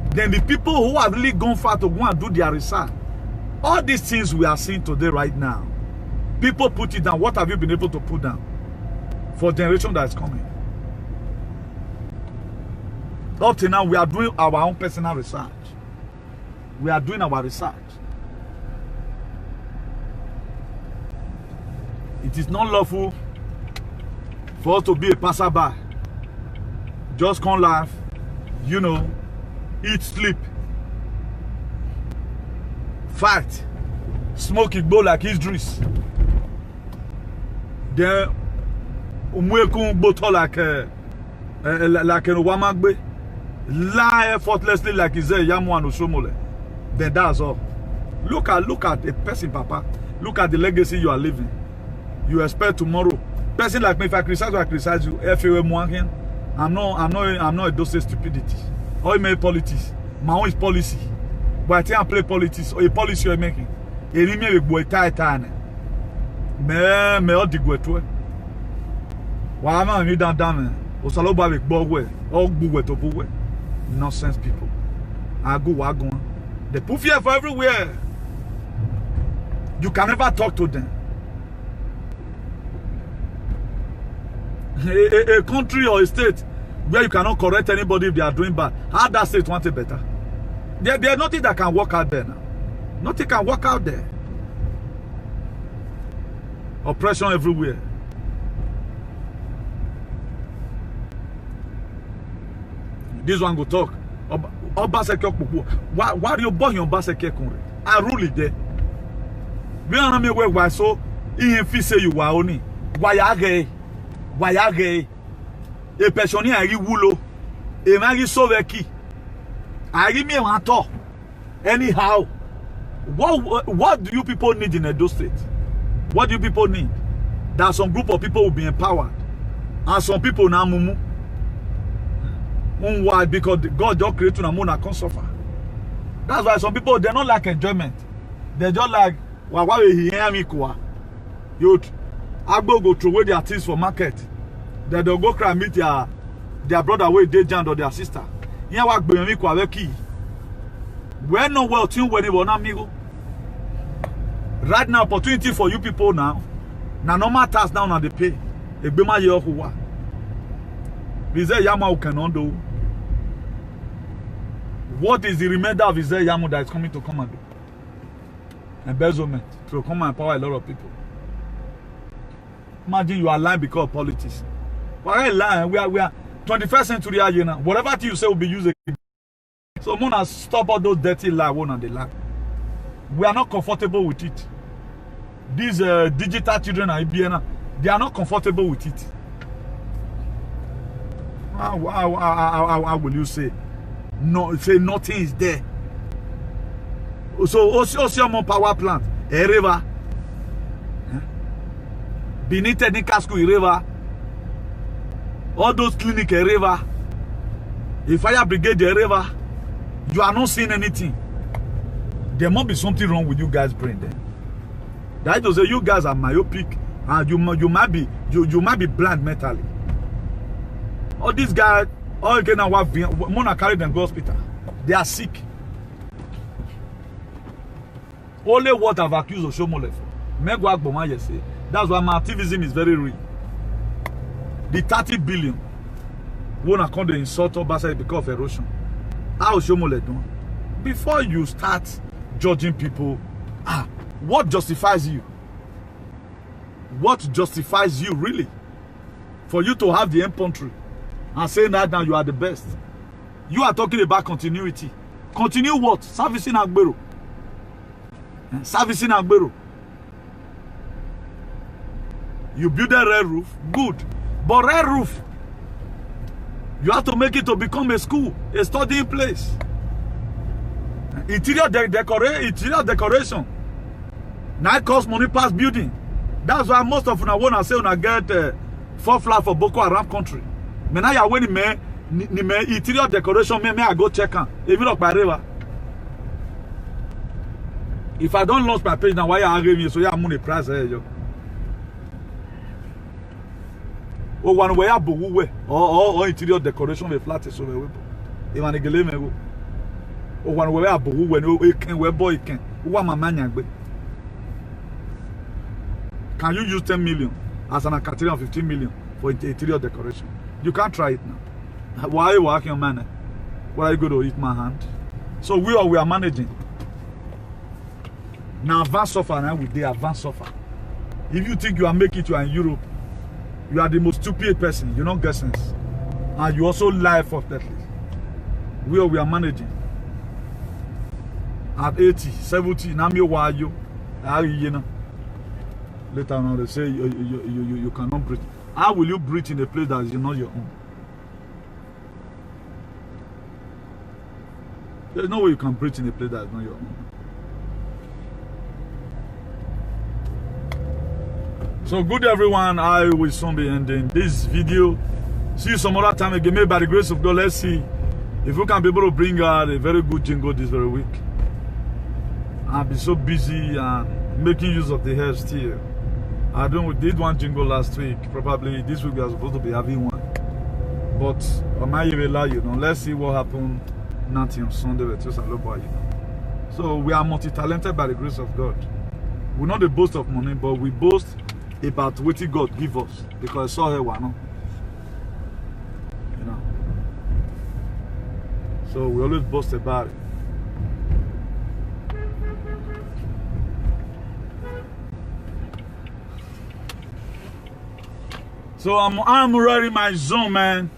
Then the people who have really gone far to go and do their research, all these things we are seeing today right now, people put it down. What have you been able to put down for generation that is coming? Up to now, we are doing our own personal research. We are doing our research. It is not lawful for us to be a passerby. Just come laugh, you know, eat, sleep, fight, smoke it, bowl like Idris. Then, umwekun boto like Nwamagbe, lie effortlessly like Isaiah Yamu and Oshomole. Then that's all. Look at a person, Papa. Look at the legacy you are living. You expect tomorrow. Person like me, if I criticize you, I'm not a dose of stupidity. Or make politics. My own is policy. But I think I play politics or a policy you're making. Me all the good to it. Why am I down? Osaloba with Bogwe, all good to Bogwe. Nonsense people. I go wagon. They put fear for everywhere. You can never talk to them. A country or a state where you cannot correct anybody if they are doing bad. How that state want it better? There's nothing that can work out there now. Nothing can work out there. Oppression everywhere. This one go talk. Why do you buy your Obaseki? I rule it there. We are not where so in say you are only. Why are gay? Why are gay? A person here wulo. A magi soveki. I give me one talk. Anyhow, what do you people need in Edo State? What do you people need? That some group of people will be empowered, and some people now mumu. Why? Because God just created a moon and can suffer. That's why some people, they don't like enjoyment. They just like why he hear me kwa. You go throw away their things for market. Then they'll go cry and meet their brother where they jam or their sister. Here work be me kwa key. We're not well tuned when it was not amigo. Right now, opportunity for you people now. Now normal task now they pay. A bema ye who wa. Isaiah Yamu cannot do. What is the remainder of Isaiah Yamu that is coming to come and do? Embezzlement to come and empower a lot of people. Imagine you are lying because of politics. Why lying? We are 21st century here now. Whatever you say will be used again. So Mona stop all those dirty lies one and the lie. We are not comfortable with it. these digital children are IBN, they are not comfortable with it. How will you say? No, say nothing is there. So, Osiomon power plant, a river. Benin Technical School, a river. All those clinics, a river. A fire brigade, a river. You are not seeing anything. There must be something wrong with you guys' brain then. That is, you guys are myopic and you might be blind mentally. All these guys, all again now have Mona carry them to hospital. They are sick. Only what I've accused of Shomole for. That's why my activism is very real. The 30 billion won't account the insult of Basel because of erosion. How Shomole done? Before you start judging people, what justifies you? What justifies you really? For you to have the infantry and saying that now you are the best. You are talking about continuity. Continue what? Servicing Agbero. Servicing Agbero. You build a red roof, good. But red roof, you have to make it to become a school, a studying place. Interior decoration. Now it costs money past building. That's why most of them want to say when I get 4 flat for Boko Haram country. Me now you when me interior decoration me I go check on. Even up by river. If I don't launch my page now, why you arguing me? So you have money price here, yo. Oh, one way up or interior decoration the flat is so we. Even the me go. Oh, one way up when you can we boy can. What my man yagbe. Can you use 10 million as an criteria of 15 million for interior decoration? You can't try it now. Why are you working on man? Why are you going to eat my hand? So we are managing. Now advance suffer now with the advance suffer. If you think you are making it, you are in Europe, you are the most stupid person. You don't get sense. And you also lie fortnightly. We are managing. At 80, 70, now why you know. Later on they say you cannot breathe. How will you breathe in a place that is not your own? There's no way you can breathe in a place that is not your own. So good everyone, I will soon be ending this video. See you some other time again. Maybe by the grace of God, let's see if we can be able to bring out a very good jingle this very week. I'll be so busy and making use of the hair still. We did one jingle last week. Probably this week we are supposed to be having one. But I might even lie, you know. Let's see what happened. Nothing on Sunday, but just a little boy, you know. So we are multi-talented by the grace of God. We're not the boast of money, but we boast about what God give us. Because I saw her one, you know. So we always boast about it. So I'm ready my zone, man.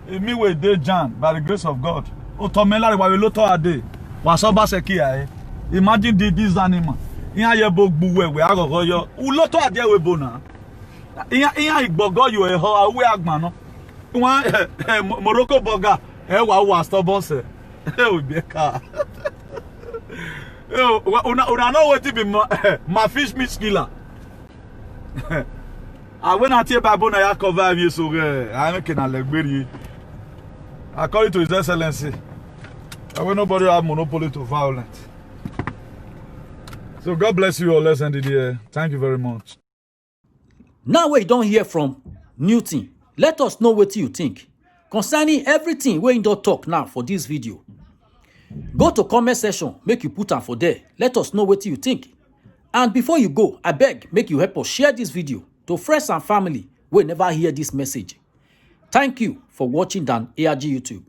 Me with day Jan by the grace of God. Otomela wa we loto ade. Wa so ba se ki aye. Imagine this animal. Iya ye bogbu we agogo yo. U loto ade we bona. Iya igbogo yo e ho awe agbon no. One Morocco burger e wa stubborn se. E obi ka. Una know what be my fish meat killer. When I tell Bible, I cover you so I make an allegory. According to His Excellency, I will nobody have monopoly to violence. So God bless you all. Let's end it here. Thank you very much.
Now we don't hear from Newton. Let us know what you think concerning everything we don't talk now for this video. Go to comment section, make you put am for there. Let us know what you think. And before you go, I beg, make you help us share this video to friends and family will never hear this message. Thank you for watching Dan ARG YouTube.